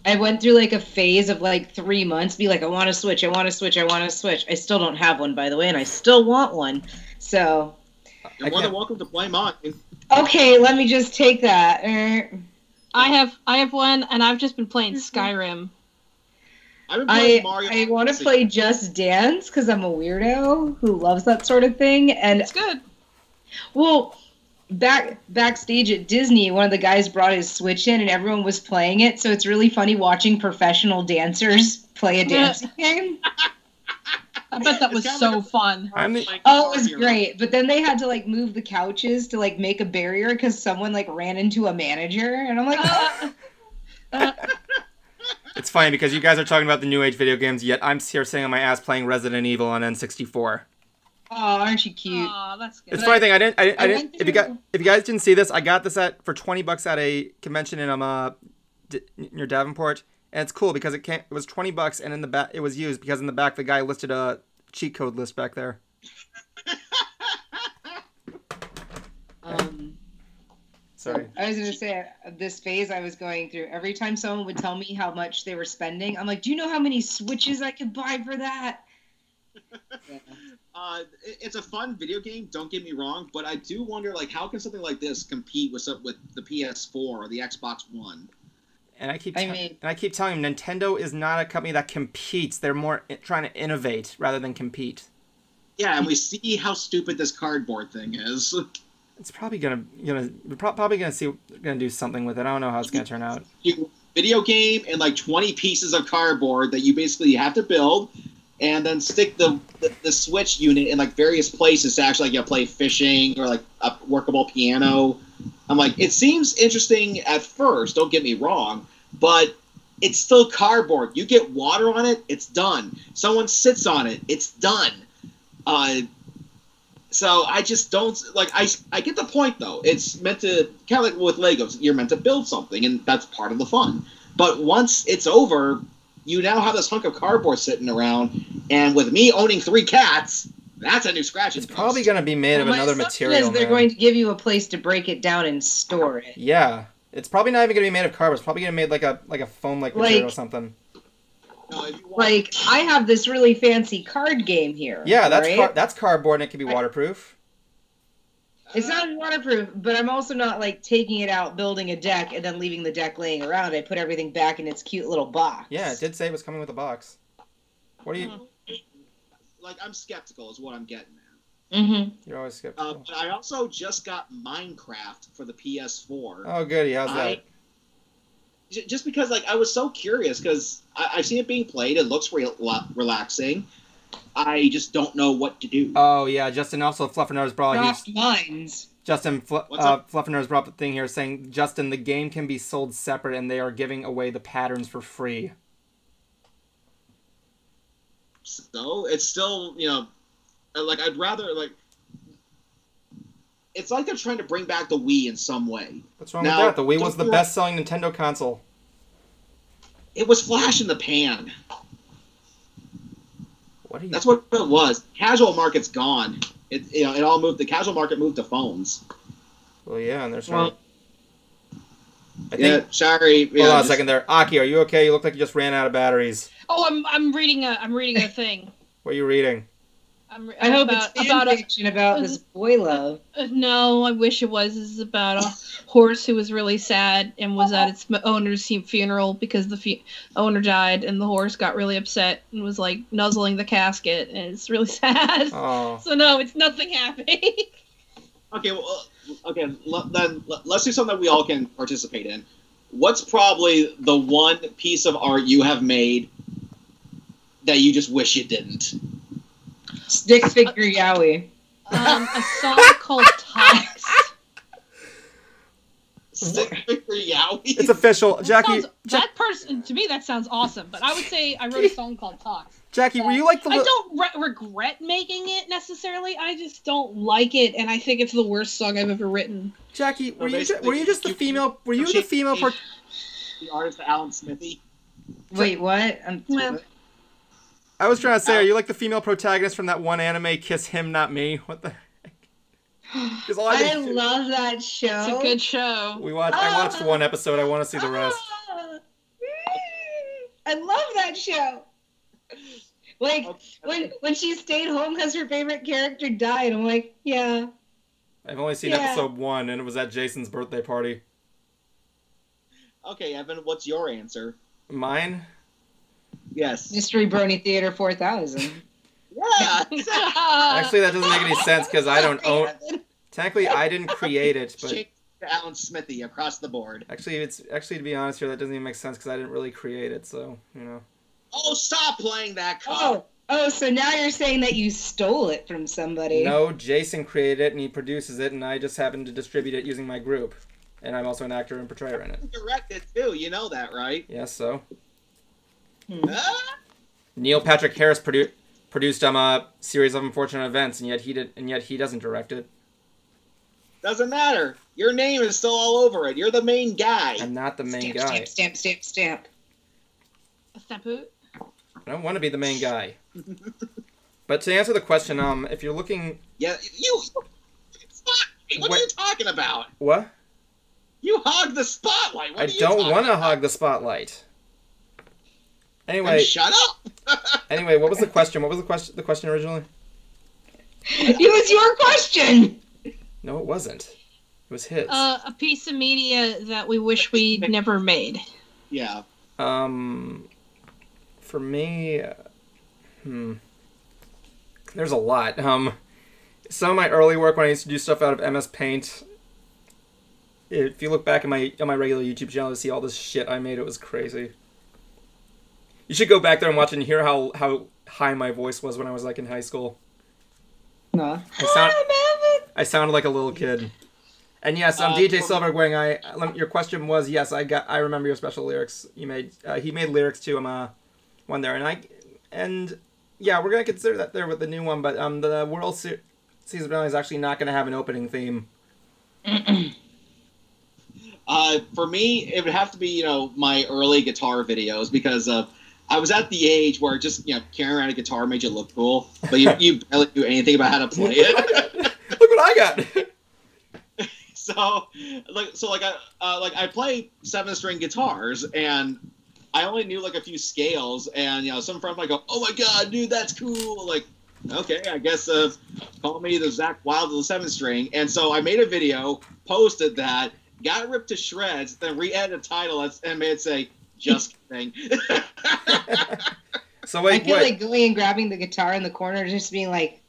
I went through like a phase of like 3 months, be like, I want to Switch, I want to Switch, I want to Switch. I still don't have one, by the way, and I still want one. So, you're more than welcome to play mine. Okay, let me just take that. I have one, and I've just been playing Skyrim. I want to play Just Dance because I'm a weirdo who loves that sort of thing, and it's good. Well, backstage at Disney, one of the guys brought his Switch in, and everyone was playing it. So it's really funny watching professional dancers play a dancing game. I bet that was so fun. It was great. But then they had to like move the couches to like make a barrier because someone like ran into a manager, and I'm like. It's funny because you guys are talking about the new age video games, yet I'm here sitting on my ass playing Resident Evil on N64. Oh, aren't you cute? Oh, that's good. It's a funny thing. I didn't. If you guys didn't see this, I got this for $20 at a convention in near Davenport, and it's cool because it was $20, and in the back it was used because in the back the guy listed a cheat code list back there. Sorry. I was going to say, this phase I was going through, every time someone would tell me how much they were spending, I'm like, do you know how many Switches I could buy for that? It's a fun video game, don't get me wrong, but I do wonder, like, how can something like this compete with the PS4 or the Xbox One? And I keep telling him, Nintendo is not a company that competes. They're more trying to innovate rather than compete. Yeah, and we see how stupid this cardboard thing is. It's probably gonna do something with it. I don't know how it's gonna turn out. Video game and like 20 pieces of cardboard that you basically have to build, and then stick the Switch unit in like various places to actually like play fishing or like a workable piano. I'm like, it seems interesting at first. Don't get me wrong, but it's still cardboard. You get water on it, it's done. Someone sits on it, it's done. So I just don't like. I get the point though. It's meant to kind of like with Legos. You're meant to build something, and that's part of the fun. But once it's over, you now have this hunk of cardboard sitting around. And with me owning 3 cats, that's a new scratch. It's probably going to be made of another material. They're going to give you a place to break it down and store it. Yeah, it's probably not even going to be made of cardboard. It's probably going to be made like a foam material or something. No, if you want, Like, I have this really fancy card game here. Yeah, that's right? that's cardboard and it can be waterproof. It's not waterproof, but I'm also not, like, taking it out, building a deck, and then leaving the deck laying around. I put everything back in its cute little box. Yeah, it did say it was coming with a box. What do you... like, I'm skeptical is what I'm getting at. Mm-hmm. You're always skeptical. But I also just got Minecraft for the PS4. Oh, goody. How's that? Just because, like, I was so curious, because I've seen it being played. It looks relaxing. I just don't know what to do. Oh, yeah. Justin also, Fluffernutters brought... Craft mines. Justin, Fluffernutters brought up the thing here saying, Justin, the game can be sold separate and they are giving away the patterns for free. So, it's still, you know, like, I'd rather, like... It's like they're trying to bring back the Wii in some way. What's wrong with that? The Wii was the best-selling Nintendo console. It was flash in the pan. What are you... That's what it was. Casual market's gone. It all moved. The casual market moved to phones. Well, yeah, and there's... I think... Yeah, sorry. Hold on a second there. Aki, are you okay? You look like you just ran out of batteries. Oh, I'm reading a thing. What are you reading? I hope it's fan fiction about this boy love. No, I wish it was. This is about a horse who was really sad and was at its owner's funeral because the owner died, and the horse got really upset and was like nuzzling the casket, and it's really sad. Oh. So no, it's nothing happy. Okay, well, then let's do something that we all can participate in. What's probably the one piece of art you have made that you just wish you didn't? Stick figure Yowie. A song called Talks. Stick figure Yowie? It's official. Jackie... That person, to me, that sounds awesome, but I would say I wrote a song called Talks. Jackie, were you like the... I don't regret making it, necessarily. I just don't like it, and I think it's the worst song I've ever written. Jackie, were you just the female... Were you the female... The artist Alan Smithy? Wait, what? I was trying to say, are you like the female protagonist from that one anime, Kiss Him, Not Me? What the heck? I love that show. It's a good show. I watched one episode. I want to see the rest. I love that show. Like, when she stayed home because her favorite character died, I'm like, yeah. I've only seen episode 1, and it was at Jason's birthday party. Okay, Evan, what's your answer? Mine? Yes. Mystery Brony Theater 4000. Yeah. Actually, that doesn't make any sense because I don't own... Technically, I didn't create it, but... To Alan Smithy across the board. Actually, to be honest here, that doesn't even make sense because I didn't really create it, so, you know. Oh, stop playing that card! Oh, so now you're saying that you stole it from somebody. No, Jason created it, and he produces it, and I just happen to distribute it using my group. And I'm also an actor and portrayer in it. You directed, too. You know that, right? Yes, so... Ah! Neil Patrick Harris produced a series of unfortunate events, and yet he doesn't direct it. Doesn't matter. Your name is still all over it. You're the main guy. I'm not the main guy. Stamp. A stampoot? I don't want to be the main guy. But to answer the question, if you're looking... Yeah, what are you talking about? What? You hog the spotlight. I don't want to hog the spotlight. Anyway, then shut up. Anyway, what was the question? What was the question originally? It was your question. No, it wasn't. It was his. A piece of media that we wish we'd never made. Yeah. For me, there's a lot. Some of my early work when I used to do stuff out of MS Paint. If you look back at my regular YouTube channel to see all this shit I made, it was crazy. You should go back there and watch and hear how high my voice was when I was like in high school. No. I sounded like a little kid. And yes, DJ Silverwing, your question was, yes, I remember your special lyrics you made. He made lyrics to one there, and yeah, we're gonna consider that there with the new one, but the World Season finale is actually not gonna have an opening theme. For me, it would have to be, my early guitar videos, because I was at the age where just, carrying around a guitar made you look cool, but you barely knew anything about how to play it. Look what I got! So I play 7-string guitars, and I only knew like a few scales, and some friends might go, "Oh my god, dude, that's cool!" Like, okay, I guess call me the Zach Wild of the 7th string. And so I made a video, posted that, got ripped to shreds, then re-edited the title and made it say, "Just kidding." So wait, I feel like going and grabbing the guitar in the corner, just being like,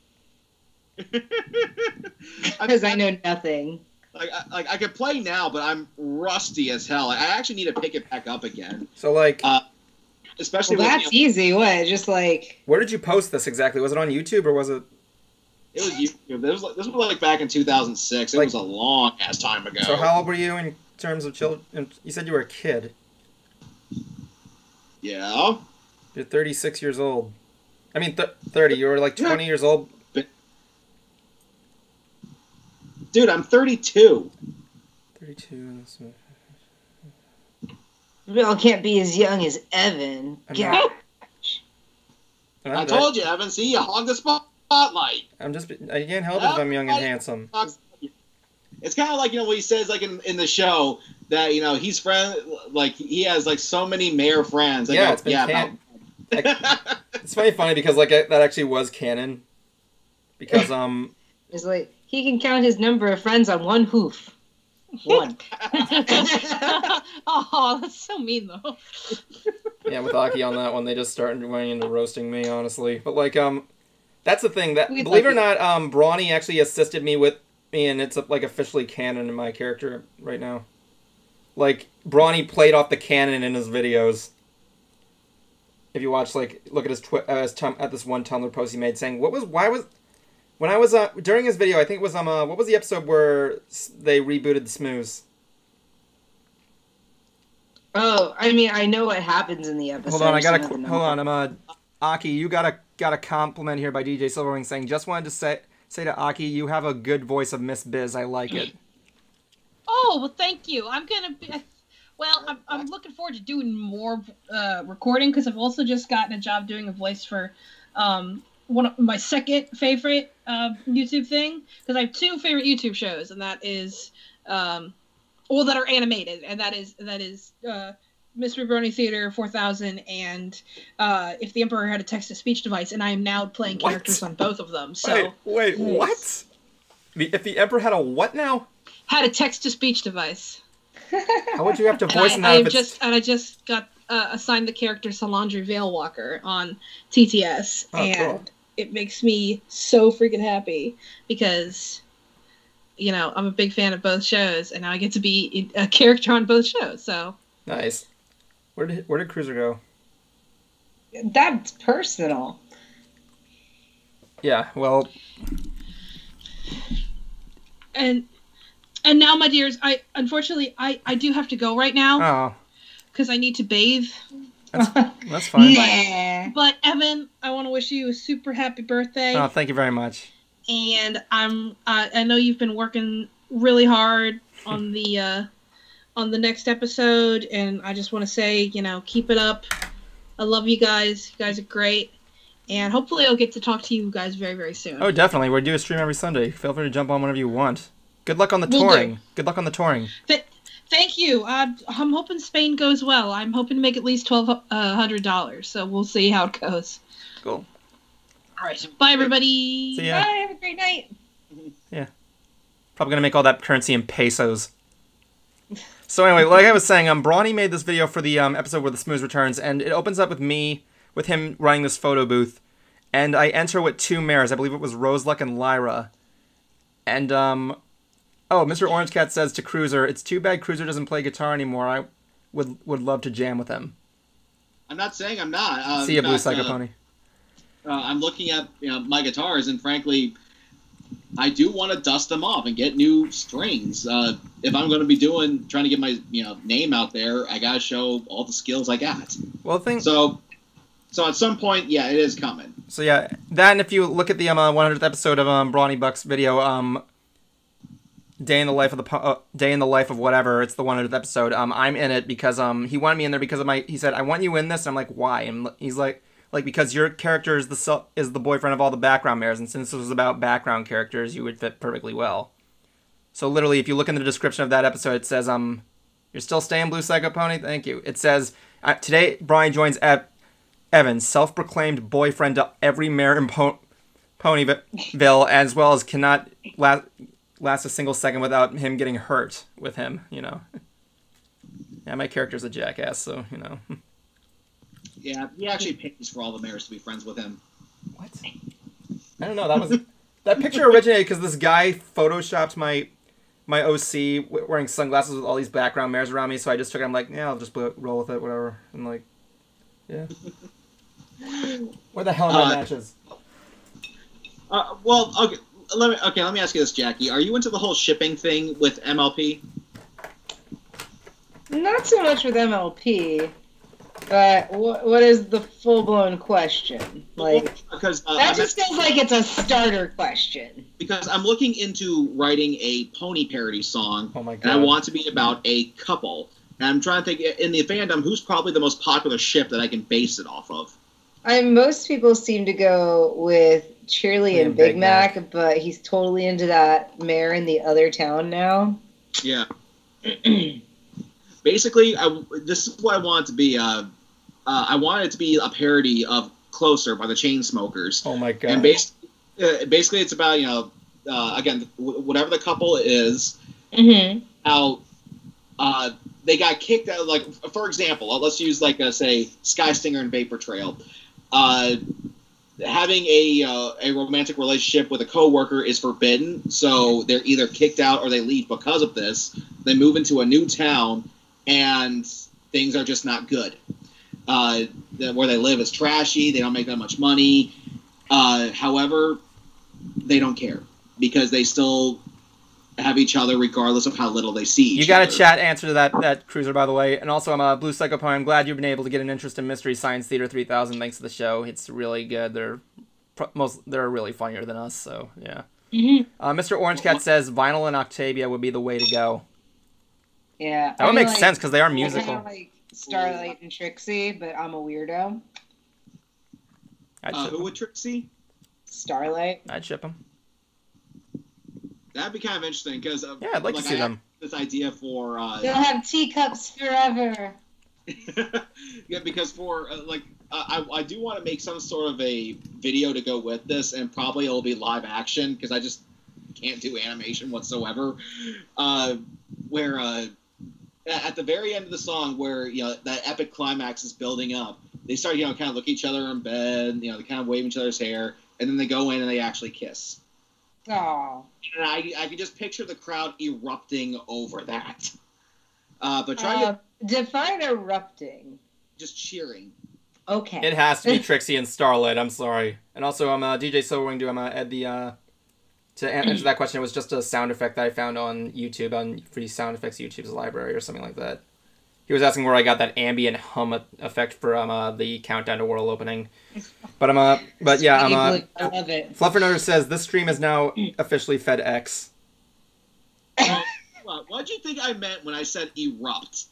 because I know nothing. Like I could play now, but I'm rusty as hell. I actually need to pick it back up again. So like, especially that's easy. What? Just like, where did you post this exactly? Was it on YouTube or was it? It was YouTube. This was like back in 2006. It was a long ass time ago. So how old were you in terms of children? You said you were a kid. Yeah. You're 36 years old. I mean, 30. You were like 20 years old. Dude, I'm 32. 32. we all can't be as young as Evan. I told you, Evan. See, you hog the spotlight. I can't help it if I'm young and handsome. It's kind of like, what he says, like in the show, that, he's he has like so many mayor friends. Like, yeah, it's funny because like that actually was canon. Because it's like he can count his number of friends on one hoof. One. Oh, that's so mean though. Yeah, with Aki on that one, they just started going into roasting me, honestly. But like, that's the thing that, believe it or not, Brony actually assisted me, and it's like officially canon in my character right now. Like, Brony played off the canon in his videos. If you watch, like, look at his at this one Tumblr post he made saying, when I was, during his video, I think it was, what was the episode where they rebooted the Smooze? Oh, I mean, I know what happens in the episode. Hold on, Aki, you got a compliment here by DJ Silverwing saying, just wanted to say to Aki, you have a good voice of Miss Biz, I like it. Oh, well, thank you. I'm looking forward to doing more recording, because I've also just gotten a job doing a voice for one of my second favorite YouTube thing, because I have 2 favorite YouTube shows, and that is that are animated, and that is Mystery Brony Theater 4000 and If the Emperor Had a Text-to-Speech Device, and I am now playing characters on both of them. So wait, what? If the Emperor had a what now? Had a text-to-speech device. How would you have to voice that? I just got assigned the character Salandri Veilwalker on TTS, and it makes me so freaking happy because, I'm a big fan of both shows, and now I get to be a character on both shows. So nice. Where did Cruiser go? That's personal. Yeah, well. And now, my dears, unfortunately I do have to go right now. Oh. Because I need to bathe. That's fine. But Evan, I want to wish you a super happy birthday. Oh, thank you very much. And I know you've been working really hard on the next episode, and I just want to say, keep it up. I love you guys. You guys are great. And hopefully I'll get to talk to you guys very, very soon. Oh, definitely. We do a stream every Sunday. Feel free to jump on whenever you want. Good luck on the touring. Good luck on the touring. Thank you. I'm hoping Spain goes well. I'm hoping to make at least $1,200. So we'll see how it goes. Cool. All right. Bye, everybody. See ya. Bye. Have a great night. Yeah. Probably going to make all that currency in pesos. So anyway, like I was saying, Brony made this video for the episode where the Smooze returns, and it opens up with him running this photo booth, and I enter with 2 mares. I believe it was Roseluck and Lyra. And, Mr. Orange Cat says to Cruiser, it's too bad Cruiser doesn't play guitar anymore. I would love to jam with him. I'm not saying I'm not. See ya, Blue Psycho Pony. I'm looking at my guitars, and frankly, I do want to dust them off and get new strings. If I'm going to be trying to get my name out there, I gotta show all the skills I got. Well, So at some point, yeah, it is coming. So yeah, then if you look at the 100th episode of Brawny Buck's video, Day in the Life of whatever, it's the 100th episode. I'm in it because he wanted me in there because of he said, I want you in this. And I'm like, why? And he's like because your character is the boyfriend of all the background mares, and since this was about background characters, you would fit perfectly well. So literally, if you look in the description of that episode, it says You're still staying Blue Psycho Pony? Thank you. It says, today Brony joins Evan, self-proclaimed boyfriend to every mayor in Ponyville, as well as cannot last a single second without him getting hurt with him, you know. Yeah, my character's a jackass, so, you know. Yeah, he actually pays for all the mayors to be friends with him. What? I don't know. That picture originated because this guy photoshopped my OC wearing sunglasses with all these background mayors around me, so I just took it. I'm like, yeah, I'll just roll with it, whatever. And like, yeah. Where the hell are my matches? Well, okay. Let me ask you this, Jackie. Are you into the whole shipping thing with MLP? Not so much with MLP, but what is the full-blown question? Like, because that just feels like it's a starter question. Because I'm looking into writing a pony parody song, oh my God. And I want to be about a couple. And I'm trying to think, in the fandom, who's probably the most popular ship that I can base it off of? Most people seem to go with Cheerly and Big Mac, but he's totally into that mayor in the other town now. Yeah. Basically, this is what I want it to be. I want it to be a parody of Closer by the Chainsmokers. Oh my God. And basically it's about, you know, again, whatever the couple is, how they got kicked out. Like, for example, let's use, like, say, Sky Stinger and Vapor Trail. Having a romantic relationship with a coworker is forbidden, so they're either kicked out or they leave because of this. They move into a new town, and things are just not good. Where they live is trashy. They don't make that much money. However, they don't care because they still have each other regardless of how little they see each other. You got a chat answer to that cruiser, by the way. And also, I'm a Blue Psycho Pony. I'm glad you've been able to get an interest in Mystery Science Theater 3000 thanks to the show. It's really good. They're really funnier than us, so yeah. Mr. Orange Cat says Vinyl and Octavia would be the way to go. Yeah. That would make sense because they are musical. I like Starlight and Trixie, but I'm a weirdo. Who would Trixie? Starlight. I'd ship them. That'd be kind of interesting because yeah, I'd like to see them. This idea for they'll have teacups forever. Yeah, because for I do want to make some sort of a video to go with this, and probably it'll be live action because I just can't do animation whatsoever. Where at the very end of the song, where that epic climax is building up, they start kind of look at each other in bed, they kind of wave each other's hair, and then they go in and they actually kiss. Oh. And I can just picture the crowd erupting over that. But try to define erupting. Just cheering. Okay. It has to be Trixie and Starlight. I'm sorry. And also, I'm DJ Silverwing. I'm gonna add the to answer that question. It was just a sound effect that I found on YouTube on Free Sound Effects YouTube's library or something like that. He was asking where I got that ambient hum effect for the countdown to world opening. But I love it. Fluffernutter says this stream is now officially FedEx. What'd you think I meant when I said erupt?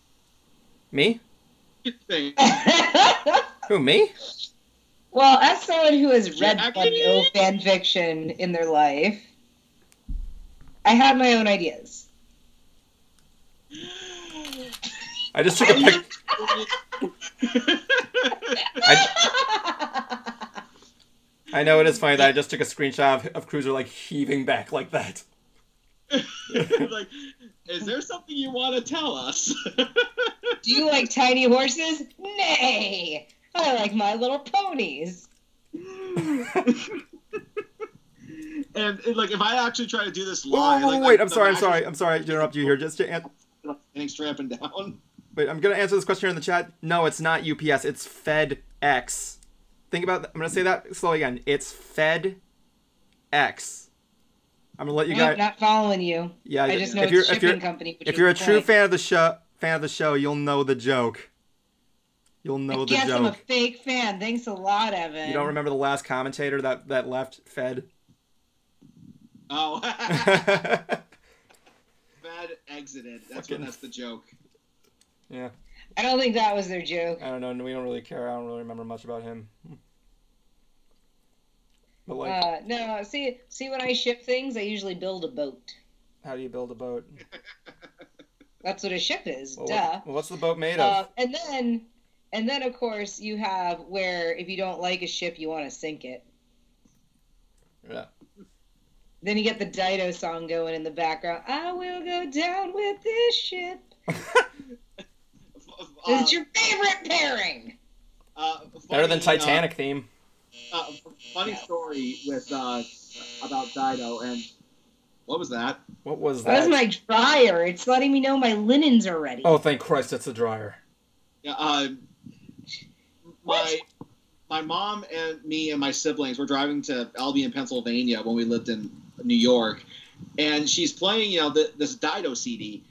Me? You think? Who, me? Well, as someone who has read plenty of fan fiction in their life, I have my own ideas. I just took a pic. I know it is funny that I just took a screenshot of Cruiser heaving back like that. Is there something you want to tell us? Do you like tiny horses? Nay, I like My Little Ponies. And if I actually try to do this live, wait! I'm sorry to interrupt you here. Just to answer. Thanks for up and down. Wait, I'm gonna answer this question here in the chat. No, it's not UPS. It's FedEx. Think about that. I'm gonna say that slowly again. It's FedEx. I'm gonna let you guys. I'm not following you. Yeah, I just know it's a shipping company. If you're a true fan of the show, you'll know the joke. You'll know the joke. I guess I'm a fake fan. Thanks a lot, Evan. You don't remember the last commentator that left Fed? Oh. Fed exited. That's the joke. Yeah. I don't think that was their joke. I don't know. We don't really care. I don't really remember much about him. But no. See, when I ship things, I usually build a boat. How do you build a boat? That's what a ship is. Well, duh. what's the boat made of? And then of course you have where if you don't like a ship, you want to sink it. Yeah. Then you get the Dido song going in the background. I will go down with this ship. It's your favorite pairing. Better than Titanic theme. Funny story with about Dido, and what was that? What was that? That was my dryer. It's letting me know my linens are ready. Oh, thank Christ, it's a dryer. Yeah. My mom and me and my siblings were driving to Albion, Pennsylvania when we lived in New York, and she's playing, this Dido CD,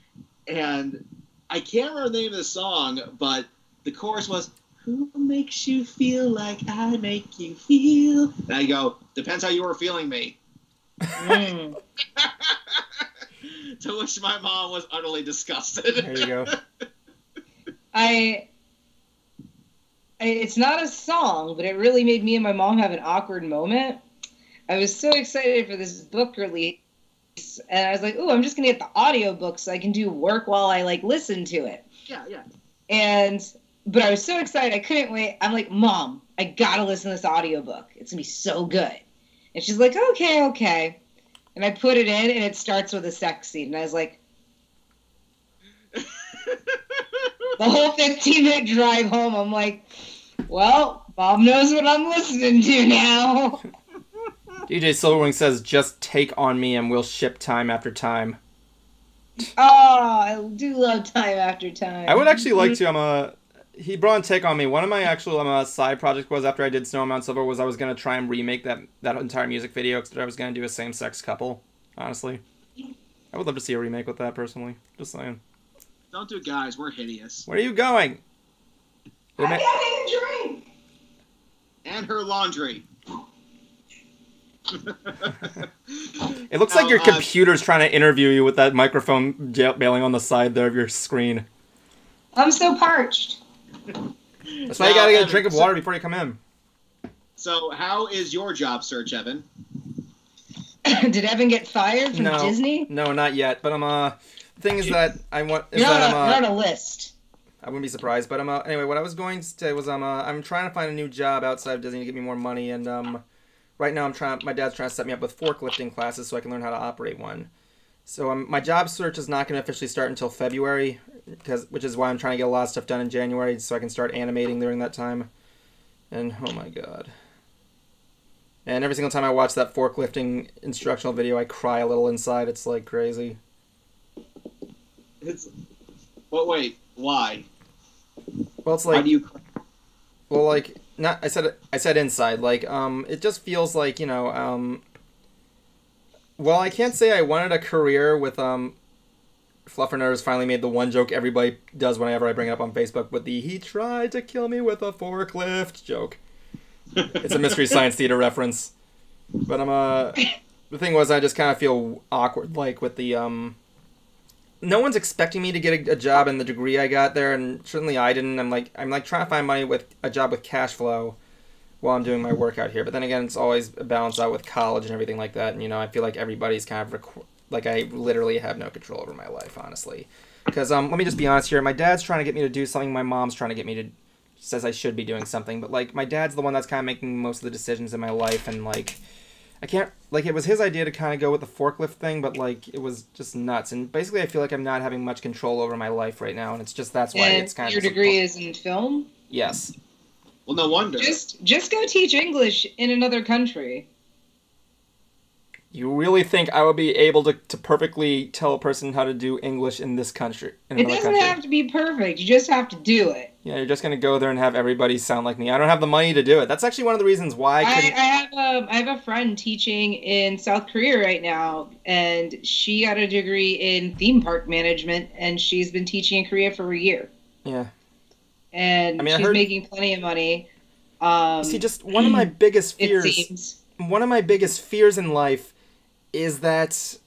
and I can't remember the name of the song, but the chorus was, "Who makes you feel like I make you feel?" And I go, "Depends how you were feeling me." To which my mom was utterly disgusted. There you go. It's not a song, but it really made me and my mom have an awkward moment. I was so excited for this book release, and I was like, "Ooh, I'm just gonna get the audiobook so I can do work while I listen to it." Yeah. But I was so excited, I couldn't wait. I'm like, "Mom, I gotta listen to this audiobook. It's gonna be so good." And she's like, okay. And I put it in, and it starts with a sex scene, and I was like, the whole 15-minute drive home, I'm like, well, Bob knows what I'm listening to now. DJ Silverwing says, "Just take on me and we'll ship time after time." Oh, I do love Time After Time. I would actually like to, he brought in Take on Me. One of my actual side projects was, after I did Snow Mount Silver, was I was going to try and remake that entire music video, because I was going to do a same-sex couple, honestly. I would love to see a remake with that, personally. Just saying. Don't do guys, we're hideous. Where are you going? I'm getting a drink! And her laundry. It looks like your computer's trying to interview you with that microphone bailing on the side there of your screen. I'm so parched. That's why you gotta get a drink of water before you come in. So, how is your job search, Evan? Did Evan get fired from Disney? No, not yet. But the thing is that You're on a list. I wouldn't be surprised. But anyway, what I was going to say was I'm trying to find a new job outside of Disney to get me more money, and right now my dad's trying to set me up with forklifting classes so I can learn how to operate one. So my job search is not going to officially start until February, which is why I'm trying to get a lot of stuff done in January so I can start animating during that time. And oh my god. And every single time I watch that forklifting instructional video, I cry a little inside. It's like crazy. Well, wait, why? Well, it's like, why do you cry? Well, not I said inside. It just feels like, well, I can't say I wanted a career with Flufferners finally made the one joke everybody does whenever I bring it up on Facebook with the "he tried to kill me with a forklift" joke. It's a Mystery Science Theater reference. But the thing was, I just kind of feel awkward, with the no one's expecting me to get a job in the degree I got there, and certainly I didn't. I'm trying to find money with a job with cash flow while I'm doing my work out here. But then again, it's always balanced out with college and everything like that. And I feel like everybody's kind of I literally have no control over my life, honestly. Because let me just be honest here. My dad's trying to get me to do something. My mom's trying to get me to says I should be doing something. But my dad's the one that's kind of making most of the decisions in my life, and I can't, it was his idea to kind of go with the forklift thing, but, it was just nuts. And basically, I feel like I'm not having much control over my life right now, and it's just, that's why it's kind of... Your degree is in film? Yes. Well, no wonder. Just go teach English in another country. You really think I would be able to perfectly tell a person how to do English in this country? It doesn't have to be perfect. You just have to do it. Yeah, you're just going to go there and have everybody sound like me. I don't have the money to do it. That's actually one of the reasons why I have a friend teaching in South Korea right now, and she got a degree in theme park management, and she's been teaching in Korea for a year. Yeah. And she's making plenty of money. See, just one of my biggest fears... It seems. One of my biggest fears in life is that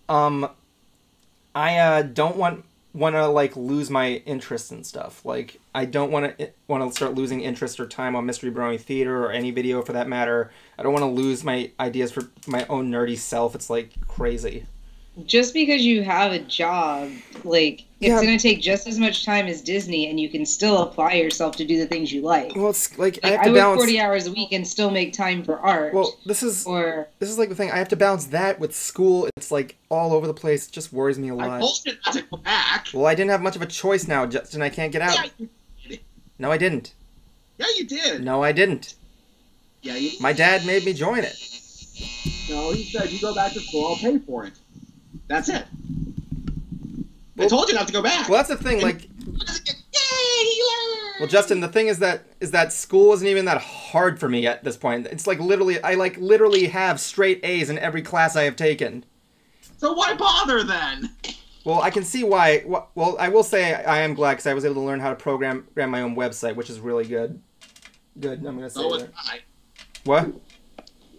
I don't want to lose my interest in stuff. I don't want to start losing interest or time on Mystery Brony Theater or any video for that matter. I don't want to lose my ideas for my own nerdy self. It's crazy. just because you have a job, like, it's Yeah. going to take just as much time as Disney, and you can still apply yourself to do the things you like. Well, it's like I Like, have to I work balance. 40 hours a week and still make time for art. Well, this is Or, like the thing. I have to balance that with school. It's like all over the place. It just worries me a I lot. told you not to go back. Well, I didn't have much of a choice now, Justin. I can't get out. Yeah, you did. No, I didn't. Yeah, you did. No, I didn't. Yeah, you. My dad made me join it. No, he said you go back to school, I'll pay for it. That's it. I Well- told you not to go back. Well, that's the thing. Like, Yay, he learned! well, Justin, the thing is that school isn't even that hard for me at this point. It's like I literally have straight A's in every class I have taken. So why bother then? Well, I can see why. Well, I will say I am glad because I was able to learn how to program my own website, which is really good. Good. I'm gonna say So was that. I. What?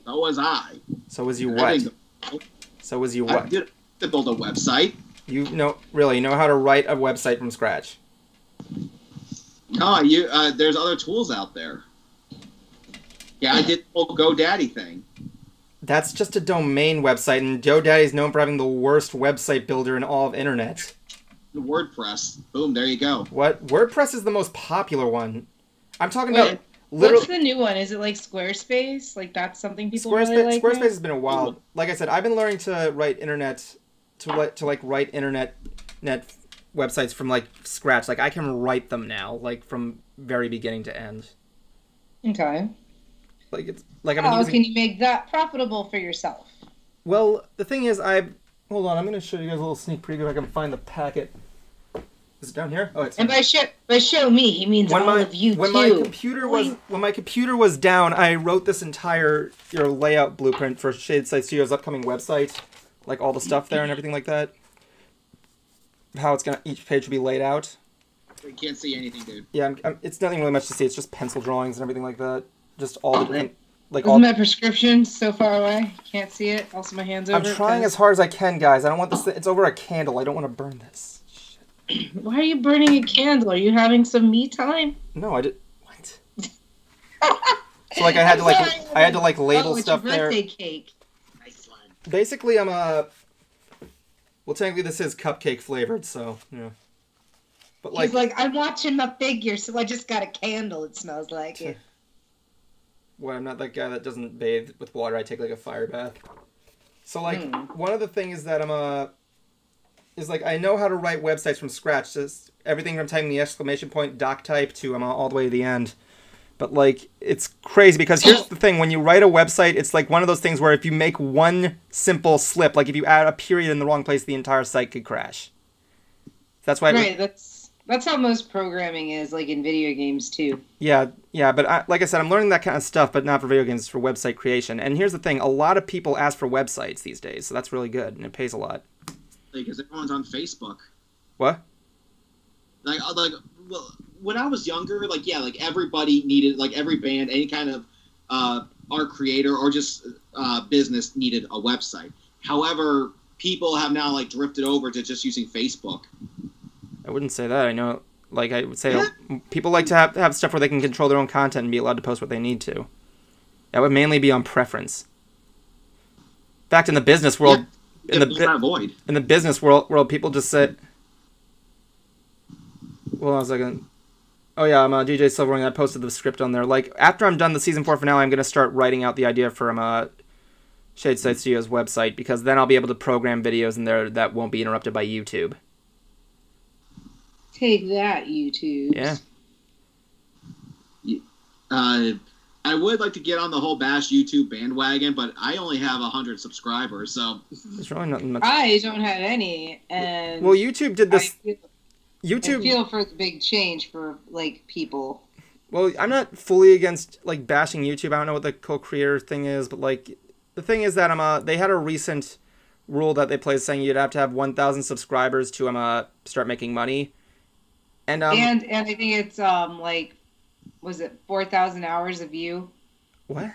So was I. So was you I what? didn't go- So was you I what? did to build a website. You know how to write a website from scratch. No, there's other tools out there. Yeah, I did the whole GoDaddy thing. That's just a domain website, and GoDaddy's known for having the worst website builder in all of internet. The WordPress. Boom, there you go. What? WordPress is the most popular one. I'm talking Wait, about literally. what's the new one? Is it like Squarespace? Like, that's something people really like? Squarespace now? has been a while. Like I said, I've been learning to write write internet websites from like scratch. Like I can write them now, like from very beginning to end. Okay. Like it's like I've been How using. can you make that profitable for yourself? Well, the thing is, hold on. I'm gonna show you guys a little sneak preview if I can find the packet. Is it down here? Oh, it's. And by show me, he means all of you when too. my computer was down, I wrote this entire layout blueprint for Shade Site Studios' upcoming website, like all the stuff there and everything like that. How each page will be laid out. You can't see anything, dude. Yeah, it's nothing really much to see. It's just pencil drawings and everything like that. Just all the different, like Isn't all. my prescription so far away? Can't see it. Also, my hands over. I'm trying as hard as I can, guys. I don't want this. It's over a candle. I don't want to burn this. Shit. Why are you burning a candle? Are you having some me time? No, I did. What? So like I had to label it's stuff your there. birthday cake. Nice one. Basically, well, technically this is cupcake flavored, so yeah. But He's like, I'm watching my figure, so I just got a candle. It smells like it. well, I'm not that guy that doesn't bathe with water. I take like a fire bath. So like one of the things that is like I know how to write websites from scratch. Just everything from typing the exclamation point doc type to all the way to the end. But like it's crazy because here's the thing: when you write a website, it's like one of those things where if you make one simple slip, like if you add a period in the wrong place, the entire site could crash. That's why. Right. That's how most programming is, like in video games too. Yeah. But like I said, I'm learning that kind of stuff, but not for video games, for website creation. And here's the thing: a lot of people ask for websites these days, so that's really good, and it pays a lot. Because everyone's on Facebook. What? Well, when I was younger, everybody needed, like every band, any kind of art creator or just business needed a website. However, people have now like drifted over to just using Facebook. I wouldn't say that. I know, like I would say, people like to have stuff where they can control their own content and be allowed to post what they need to. That would mainly be on preference. In fact, in the business world, in the business world, people just say, "Well, I was like, oh yeah, I'm DJ Silverwing. I posted the script on there. Like after I'm done the season 4 finale, I'm gonna start writing out the idea for Shade Site Studios website because then I'll be able to program videos in there that won't be interrupted by YouTube. Take that, YouTube. Yeah. I would like to get on the whole Bash YouTube bandwagon, but I only have 100 subscribers, so There's really nothing much. I don't have any, and Well, YouTube did this. I YouTube. feel for the big change for like people. Well, I'm not fully against like bashing YouTube. I don't know what the co-creator thing is, but like the thing is that they had a recent rule that they placed saying you'd have to have 1,000 subscribers to start making money. And And I think it's like, was it 4,000 hours of view? What?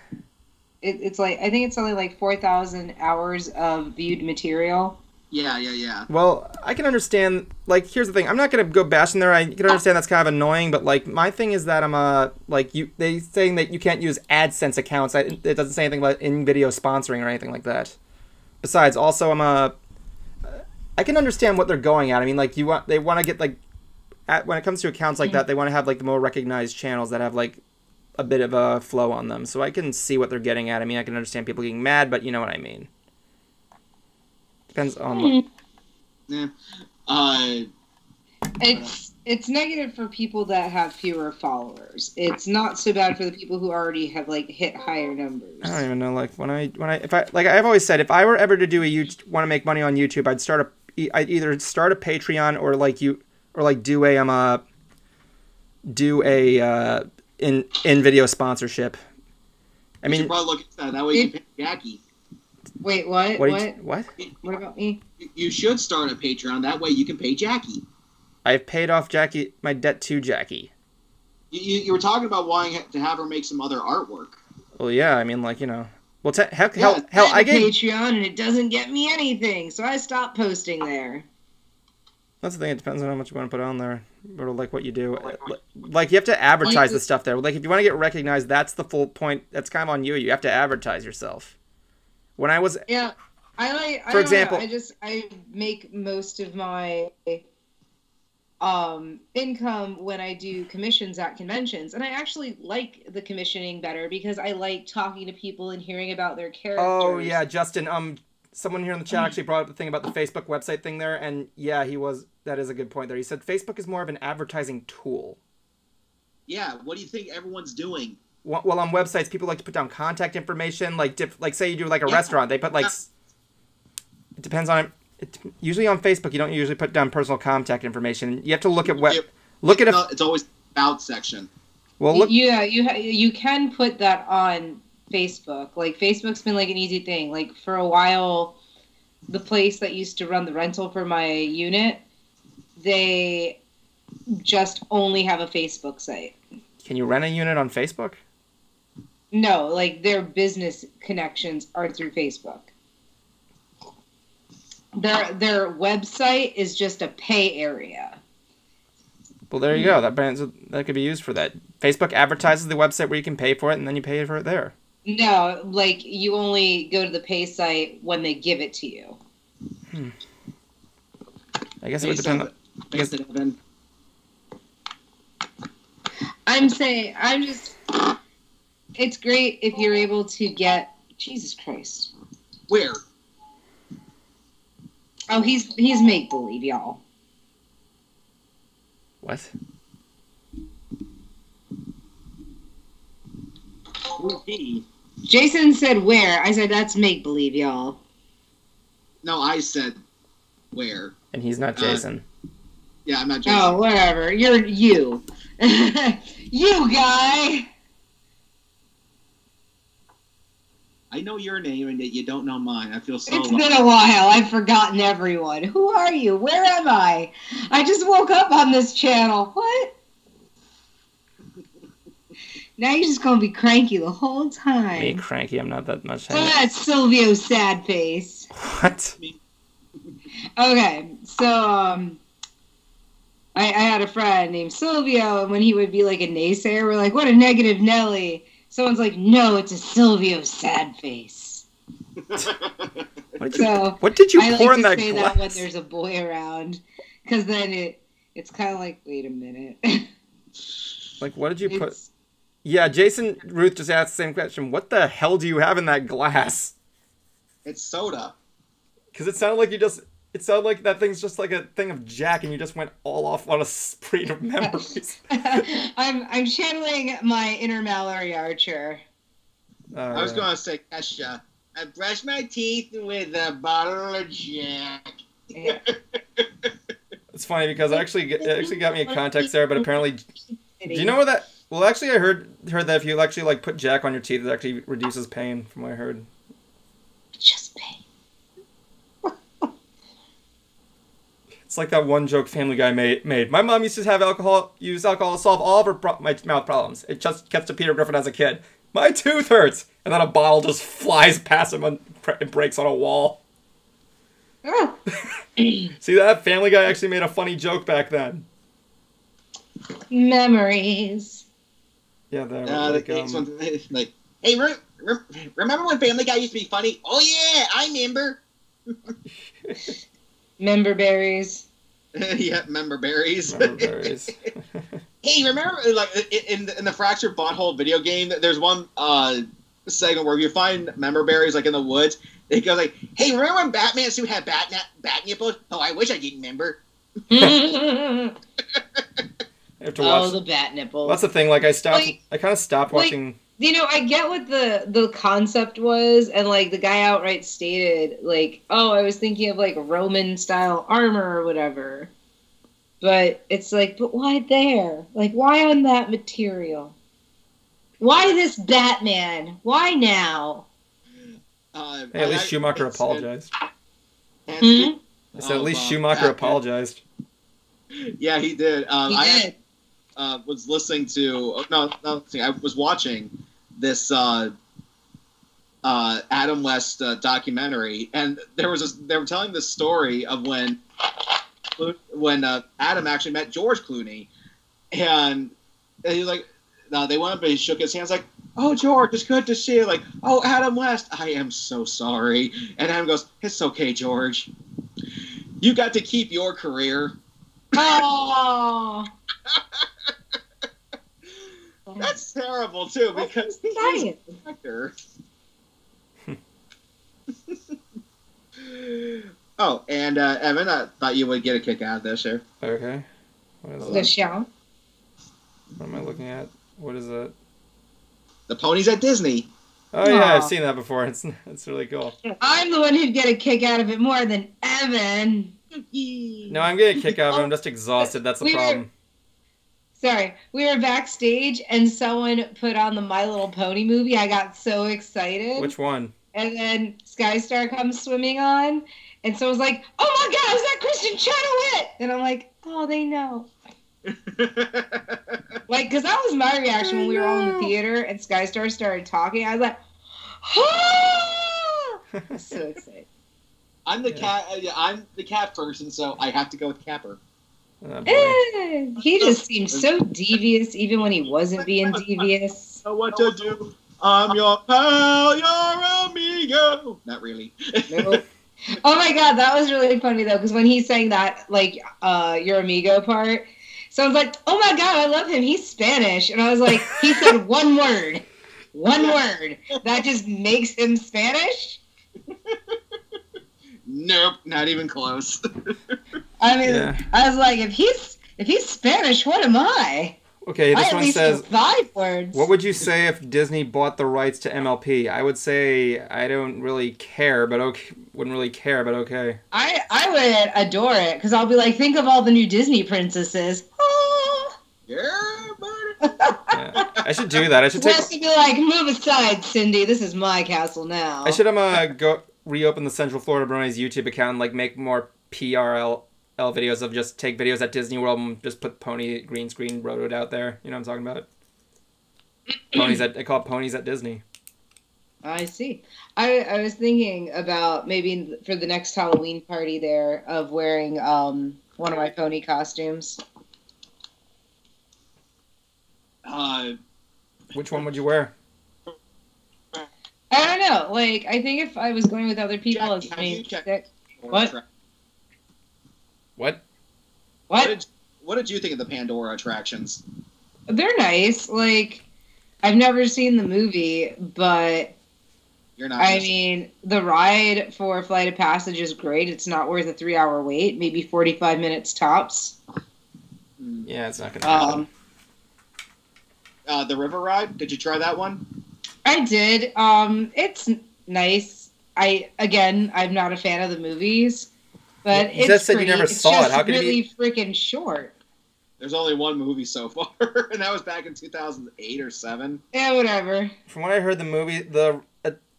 It's like, I think it's only like 4,000 hours of viewed material. yeah. Well, I can understand. Like, here's the thing. I'm not gonna go bashing there. I can understand that's kind of annoying, but like my thing is that they saying that you can't use AdSense accounts. It doesn't say anything about in-video sponsoring or anything like that. Besides, also I can understand what they're going at. I mean, like they want to get like, when it comes to accounts like that, they want to have like the more recognized channels that have like a bit of a flow on them. So I can see what they're getting at. I mean, I can understand people getting mad, but you know what I mean. Depends on what. Yeah. It's negative for people that have fewer followers. It's not so bad for the people who already have like hit higher numbers. I don't even know. Like I've always said, if I were ever to do want to make money on YouTube, I'd either start a Patreon or do a in video sponsorship. I mean, you should probably look at that. That way you can pay Jackie. Wait, what? What? What about me? You should start a Patreon. That way you can pay Jackie. I've paid off my debt to Jackie. You were talking about wanting to have her make some other artwork. Well, yeah. I mean, like, you know. Well, hell, I get Patreon and it doesn't get me anything, so I stopped posting there. That's the thing. It depends on how much you want to put on there, or like what you do. Like you have to advertise the stuff there. Like if you want to get recognized, that's the full point. That's kind of on you. You have to advertise yourself. When I was for example, I make most of my income when I do commissions at conventions, and I actually like the commissioning better because I like talking to people and hearing about their characters. Oh yeah, Justin. Someone here in the chat actually brought up the thing about the Facebook website thing there, and yeah, that is a good point there. He said Facebook is more of an advertising tool. Yeah, what do you think everyone's doing? Well, on websites, people like to put down contact information, like say you do like a restaurant, they put like it depends on it. Usually on Facebook, you don't usually put down personal contact information. You have to look at it's always about section. Well, look. Yeah, you can put that on Facebook. Like Facebook's been like an easy thing. Like for a while, the place that used to run the rental for my unit, they just only have a Facebook site. Can you rent a unit on Facebook? No, like their business connections are through Facebook. Their website is just a pay area. Well, there you go. That could be used for that. Facebook advertises the website where you can pay for it, and then you pay for it there. No, like you only go to the pay site when they give it to you. I guess it would depend. It's great if you're able to get. Jesus Christ. Where? Oh, he's make believe, y'all. What? Who's he? Jason said where. I said that's make believe, y'all. No, I said where. And he's not Jason. Yeah, I'm not Jason. Oh, whatever. You're you. You guy. I know your name and yet you don't know mine. I feel so It's been a while. I've forgotten everyone. Who are you? Where am I? I just woke up on this channel. What? Now you're just going to be cranky the whole time. Me cranky? I'm not that much. So that's Silvio's sad face. What? Okay, so I had a friend named Silvio, and when he would be like a naysayer, we're like, what a negative Nelly. Someone's like, no, it's a Silvio sad face. What did you pour in that glass? I like to say that when there's a boy around, because then it's kind of like, wait a minute. Like, what did you put? Yeah, Ruth just asked the same question. What the hell do you have in that glass? It's soda. Because it sounded like that thing's just like a thing of Jack, and you just went all off on a spree of memories. I'm channeling my inner Mallory Archer. I was going to say, Kesha, I brushed my teeth with a bottle of Jack. Yeah. It's funny because it actually got me a context there, but apparently, do you know what that? Well, actually, I heard that if you actually like put Jack on your teeth, it actually reduces pain. From what I heard. Just pain. It's like that one joke Family Guy made. My mom used to use alcohol to solve all of her my mouth problems. It just gets to Peter Griffin as a kid. My tooth hurts, and then a bottle just flies past him and breaks on a wall. See that? Family Guy actually made a funny joke back then. Memories. Yeah, there. Like, hey, remember when Family Guy used to be funny? Oh yeah, I remember. Member berries. Yeah, member berries. Member berries. Hey, remember, like, in the Fractured Butthole video game, there's one segment where you find member berries, like, in the woods. It goes like, hey, remember when Batman suit had bat nipples? Oh, I wish I didn't remember. I have to watch. Oh, the bat nipples. Well, that's the thing. Like, I kind of stopped watching. You know, I get what the concept was, and, like, the guy outright stated, like, oh, I was thinking of, like, Roman-style armor or whatever. But it's like, but why there? Like, why on that material? Why this Batman? Why now? Hey, at least Schumacher apologized. I said at least Schumacher apologized. Yeah, he did. He did. I was listening to I was watching this Adam West documentary, and they were telling this story of when Adam actually met George Clooney, and he was like, they went up and he shook his hands like, oh, George, it's good to see you. Like, oh, Adam West, I am so sorry. And Adam goes, it's okay, George. You got to keep your career. Oh. That's terrible, too, because he's an actor. Oh, and Evan, I thought you would get a kick out of this here. Okay. What is The that? show. What am I looking at? What is it? The ponies at Disney. Oh yeah, Aw. I've seen that before. It's really cool. I'm the one who'd get a kick out of it more than Evan. No, I'm getting a kick out of it. I'm just exhausted. That's the problem. Sorry, we were backstage and someone put on the My Little Pony movie. I got so excited. Which one? And then Skystar comes swimming on, and someone's like, "Oh my God, is that Christian Chenoweth?" And I'm like, "Oh, they know." Like, because that was my reaction when we were all in the theater and Skystar started talking. I was like, "Ah!" I was so excited. I'm the cat. I'm the cat person, so I have to go with Capper. Oh, boy. He just seemed so devious, even when he wasn't being devious. Know what to do. I'm your pal, your amigo. Not really. Nope. Oh my God, that was really funny though, because when he sang that, like, your amigo part, someone's like, "Oh my God, I love him. He's Spanish," and I was like, he said one word, that just makes him Spanish. Nope, not even close. I mean, Yeah. I was like, if he's Spanish, what am I? Okay, this I at one least says, know 5 words. what would you say if Disney bought the rights to MLP? I would say I don't really care, but okay. Wouldn't really care, but okay. I would adore it, because I'll be like, think of all the new Disney princesses. Oh. Yeah, buddy. Yeah. I should do that. I should take. Wes would be like, move aside, Cindy. This is my castle now. I should go reopen the Central Florida Brony's YouTube account and like make more PRL videos of just take videos at Disney World and just put pony green screen rotoed out there. You know what I'm talking about? I call it ponies at Disney. I see. I was thinking about maybe for the next Halloween party there of wearing one of my pony costumes. Which one would you wear? I don't know. Like, I think if I was going with other people, Jack, I mean, check- what? What? What did you think of the Pandora attractions? They're nice. Like, I've never seen the movie, but You're not. I mean, the ride for Flight of Passage is great. It's not worth a 3-hour wait. Maybe 45 minutes tops. Yeah, it's not gonna happen. The river ride. Did you try that one? I did. It's nice. I'm not a fan of the movies, but You it's just said you pretty. never It's saw it. just How could it really be- freaking short? There's only one movie so far, and that was back in 2008 or 7. Yeah, whatever. From what I heard, the movie,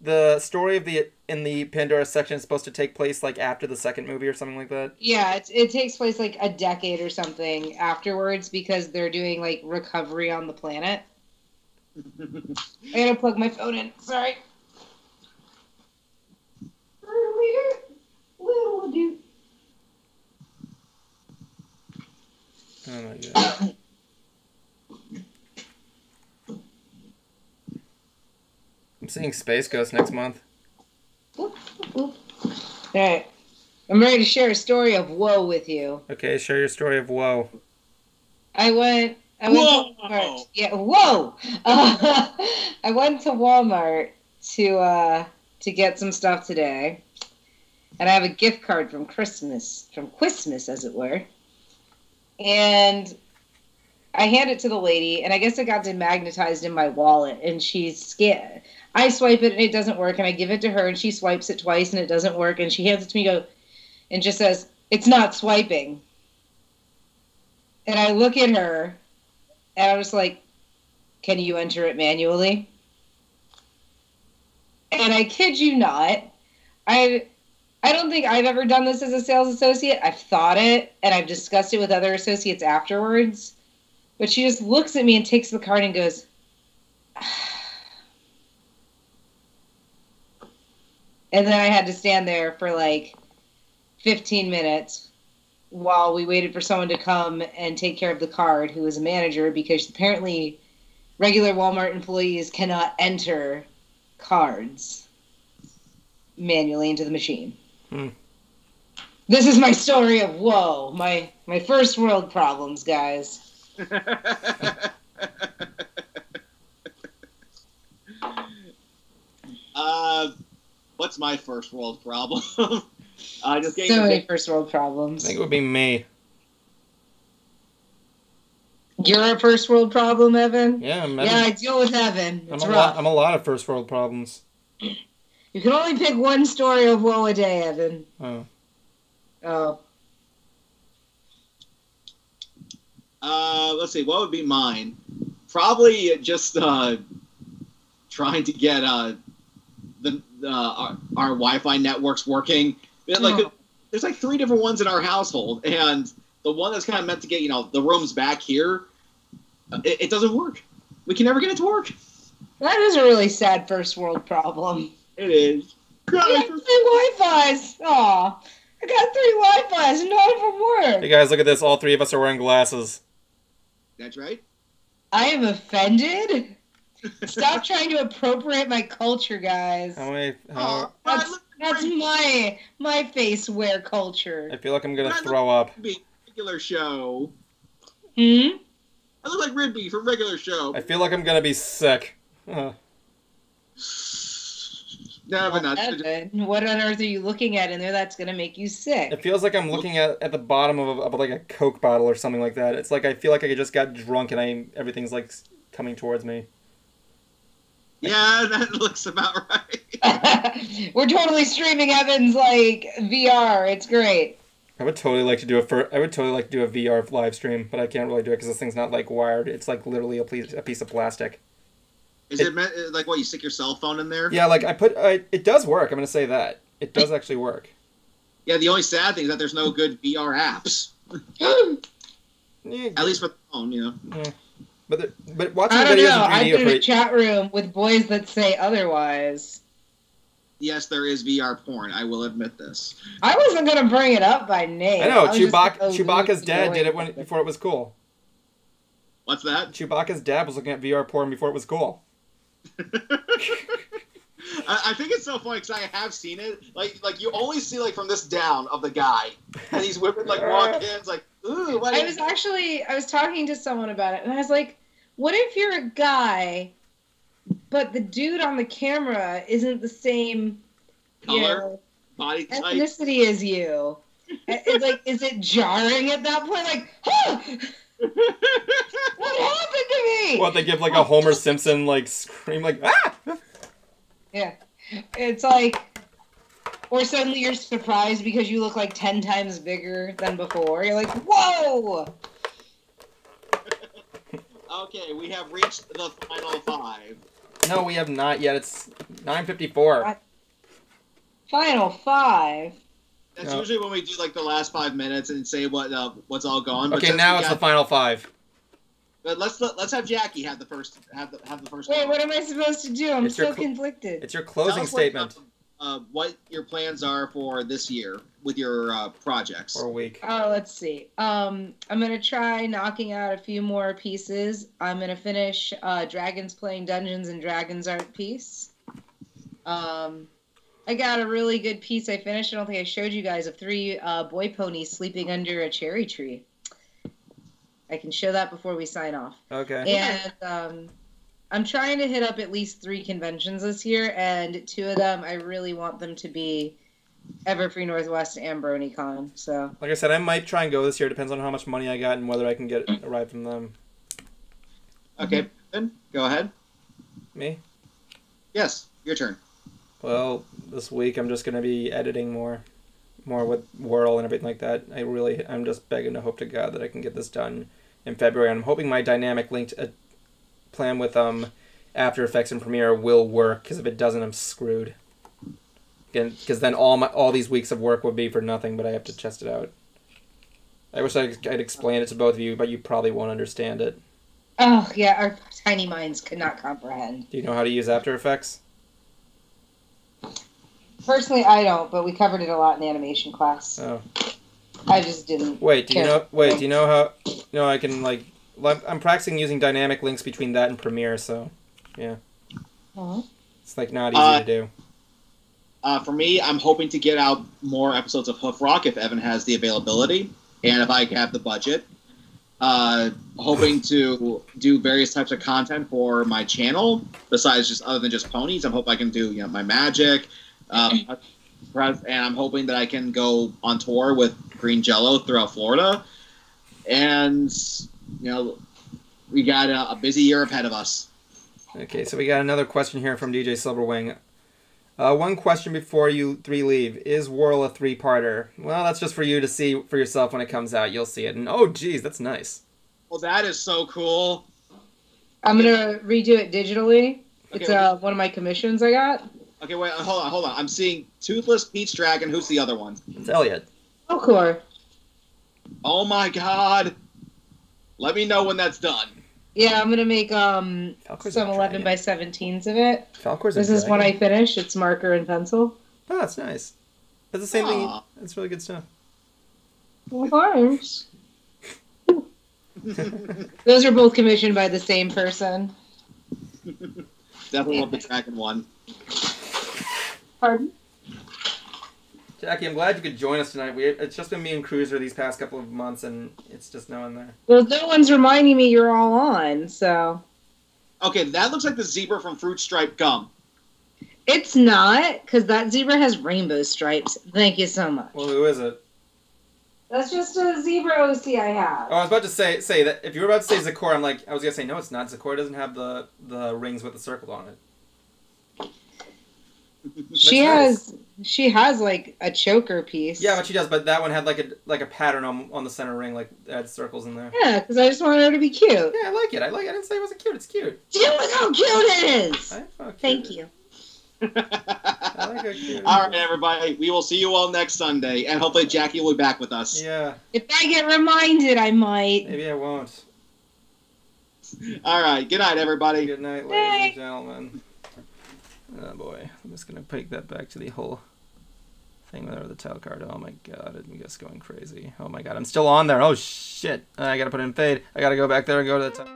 the story of in the Pandora section is supposed to take place like after the second movie or something like that. Yeah, it takes place like a decade or something afterwards because they're doing like recovery on the planet. I gotta plug my phone in. Sorry. Little dude. Oh my god. I'm seeing Space Ghost next month. All right. I'm ready to share a story of woe with you. Okay, share your story of woe. I went to Walmart. Yeah, whoa! I went to Walmart to get some stuff today, and I have a gift card from Christmas, as it were. And I hand it to the lady, and I guess it got demagnetized in my wallet, and I swipe it, and it doesn't work, and I give it to her, and she swipes it twice, and it doesn't work, and she hands it to me, and just says, "It's not swiping." And I look at her, and I was like, "Can you enter it manually?" And I kid you not, I don't think I've ever done this as a sales associate. I've thought it, and I've discussed it with other associates afterwards. But she just looks at me and takes the card and goes, and then I had to stand there for like 15 minutes while we waited for someone to come and take care of the card, who was a manager, because apparently regular Walmart employees cannot enter cards manually into the machine. This is my story of woe, my first world problems, guys. What's my first world problem? Just so many first world problems. I think it would be me. You're a first world problem, Evan? Yeah, I deal with Evan. It's rough. I'm a lot of first world problems. You can only pick one story of woe a day, Evan. Oh. Let's see, what would be mine? Probably just trying to get our Wi-Fi networks working. There's like 3 different ones in our household, and the one that's kind of meant to get the rooms back here, it doesn't work. We can never get it to work. That is a really sad first world problem. It is. I got 3 Wi-Fis. Aw, I got 3 Wi-Fis, and none of them work. Hey guys, look at this. All 3 of us are wearing glasses. That's right. I am offended. Stop trying to appropriate my culture, guys. That's my face wear culture. I feel like I'm gonna throw up. Regular show. I look like Rigby from regular show. I feel like I'm gonna be sick. No, but not. What on earth are you looking at in there that's gonna make you sick? It feels like I'm looking at the bottom of like a Coke bottle or something like that. It's like I feel like I just got drunk and everything's like coming towards me. Yeah, that looks about right. We're totally streaming Evan's like VR. It's great. I would totally like to do a VR live stream, but I can't really do it because this thing's not like wired. It's like literally a piece of plastic. Is it meant like what, you stick your cell phone in there? Yeah, like it does work. I'm gonna say that it does actually work. Yeah, the only sad thing is that there's no good VR apps. Yeah, at least for the phone, Yeah. But watching videos of 3D I've been in a chat room with boys that say otherwise. Yes, there is VR porn. I will admit this. I wasn't gonna bring it up by name. I know Chewbacca's dad did it before it was cool. What's that? Chewbacca's dad was looking at VR porn before it was cool. I think it's so funny because I have seen it. Like you only see like from this down of the guy, and these women like walk in. It's like, ooh. I was talking to someone about it, and I was like, what if you're a guy, but the dude on the camera isn't the same color, body type, ethnicity as you? It's like, is it jarring at that point? Like, huh! What happened to me? What, they give like a Homer Simpson like scream like ah? Yeah. It's like, or suddenly you're surprised because you look like 10 times bigger than before. You're like, whoa! Okay, we have reached the final 5. No, we have not yet. It's 9:54. Final 5? That's usually when we do like the last 5 minutes and say what's all gone. Okay, but now it's the final 5. But let's have Jackie have the first Wait, one. what am I supposed to do? I'm so conflicted. It's your closing statement. What your plans are for this year with your projects. Or a week. Oh, let's see. I'm gonna try knocking out a few more pieces. I'm gonna finish Dragons Playing Dungeons and Dragons art piece. I got a really good piece I finished. I don't think I showed you guys of 3 boy ponies sleeping under a cherry tree. I can show that before we sign off. Okay. And I'm trying to hit up at least 3 conventions this year, and 2 of them I really want them to be Everfree Northwest and BronyCon. So, like I said, I might try and go this year. Depends on how much money I got and whether I can get a ride from them. Okay, Ben, go ahead. Me? Yes, your turn. Well, this week I'm just gonna be editing more with Whirl and everything like that. I'm just begging to hope to God that I can get this done in February. I'm hoping my dynamic linked plan with After Effects and Premiere will work, because if it doesn't, I'm screwed. Because then all these weeks of work would be for nothing, but I have to test it out. I wish I'd explain it to both of you, but you probably won't understand it. oh yeah, our tiny minds could not comprehend. Do you know how to use After Effects? Personally, I don't, but we covered it a lot in the animation class. Oh. I just didn't. Wait, do you know how? No, I can I'm practicing using dynamic links between that and Premiere, so yeah. Uh-huh. It's not easy to do. For me, I'm hoping to get out more episodes of Hoof Rock if Evan has the availability and if I have the budget. Hoping to do various types of content for my channel besides other than just ponies. I'm hoping I can do my magic, and I'm hoping that I can go on tour with Green Jello throughout Florida. And we got a busy year ahead of us. Okay, so we got another question here from DJ Silverwing. One question before you 3 leave. Is Whirl a 3-parter? Well, that's just for you to see for yourself when it comes out. You'll see it. And oh, geez, that's nice. Well, that is so cool. I'm going to redo it digitally. Okay, It's one of my commissions I got. Okay, wait, hold on. I'm seeing Toothless, Peach Dragon. Who's the other one? It's Elliot. Oh, cool. Oh my god. Let me know when that's done. Yeah, I'm going to make Falcor's some 11 by 17s of it. Falcor's This is what I finished. It's marker and pencil. Oh, that's nice. That's the same thing. That's really good stuff. Well, thanks. Those are both commissioned by the same person. Definitely love the Dragon one. Pardon? Jackie, I'm glad you could join us tonight. It's just been me and Cruiser these past couple of months, and it's just no one there. Well, no one's reminding me you're all on, so... Okay, that looks like the zebra from Fruit Stripe Gum. It's not, because that zebra has rainbow stripes. Thank you so much. Well, who is it? That's just a zebra OC I have. Oh, I was about to say that if you were about to say Zakor, I was going to say, no, it's not. Zakor doesn't have the rings with the circle on it. She has like a choker piece. Yeah, but she does. But that one had like a pattern on the center ring, like it had circles in there. Yeah, because I just wanted her to be cute. Yeah, I like it. I didn't say it wasn't cute. It's cute. Look how cute it is. Thank you. I like how cute. All right, everybody. We will see you all next Sunday, and hopefully Jackie will be back with us. Yeah. If I get reminded, I might. Maybe I won't. All right. Good night, everybody. Good night, ladies and gentlemen. Oh boy, I'm just gonna take that back to the whole thing with the title card. Oh my god, I'm just going crazy. Oh my god, I'm still on there. Oh shit, I gotta put it in fade. I gotta go back there and go to the top.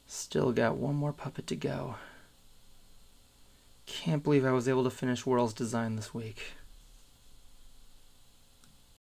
Still got one more puppet to go. Can't believe I was able to finish Whirl's design this week.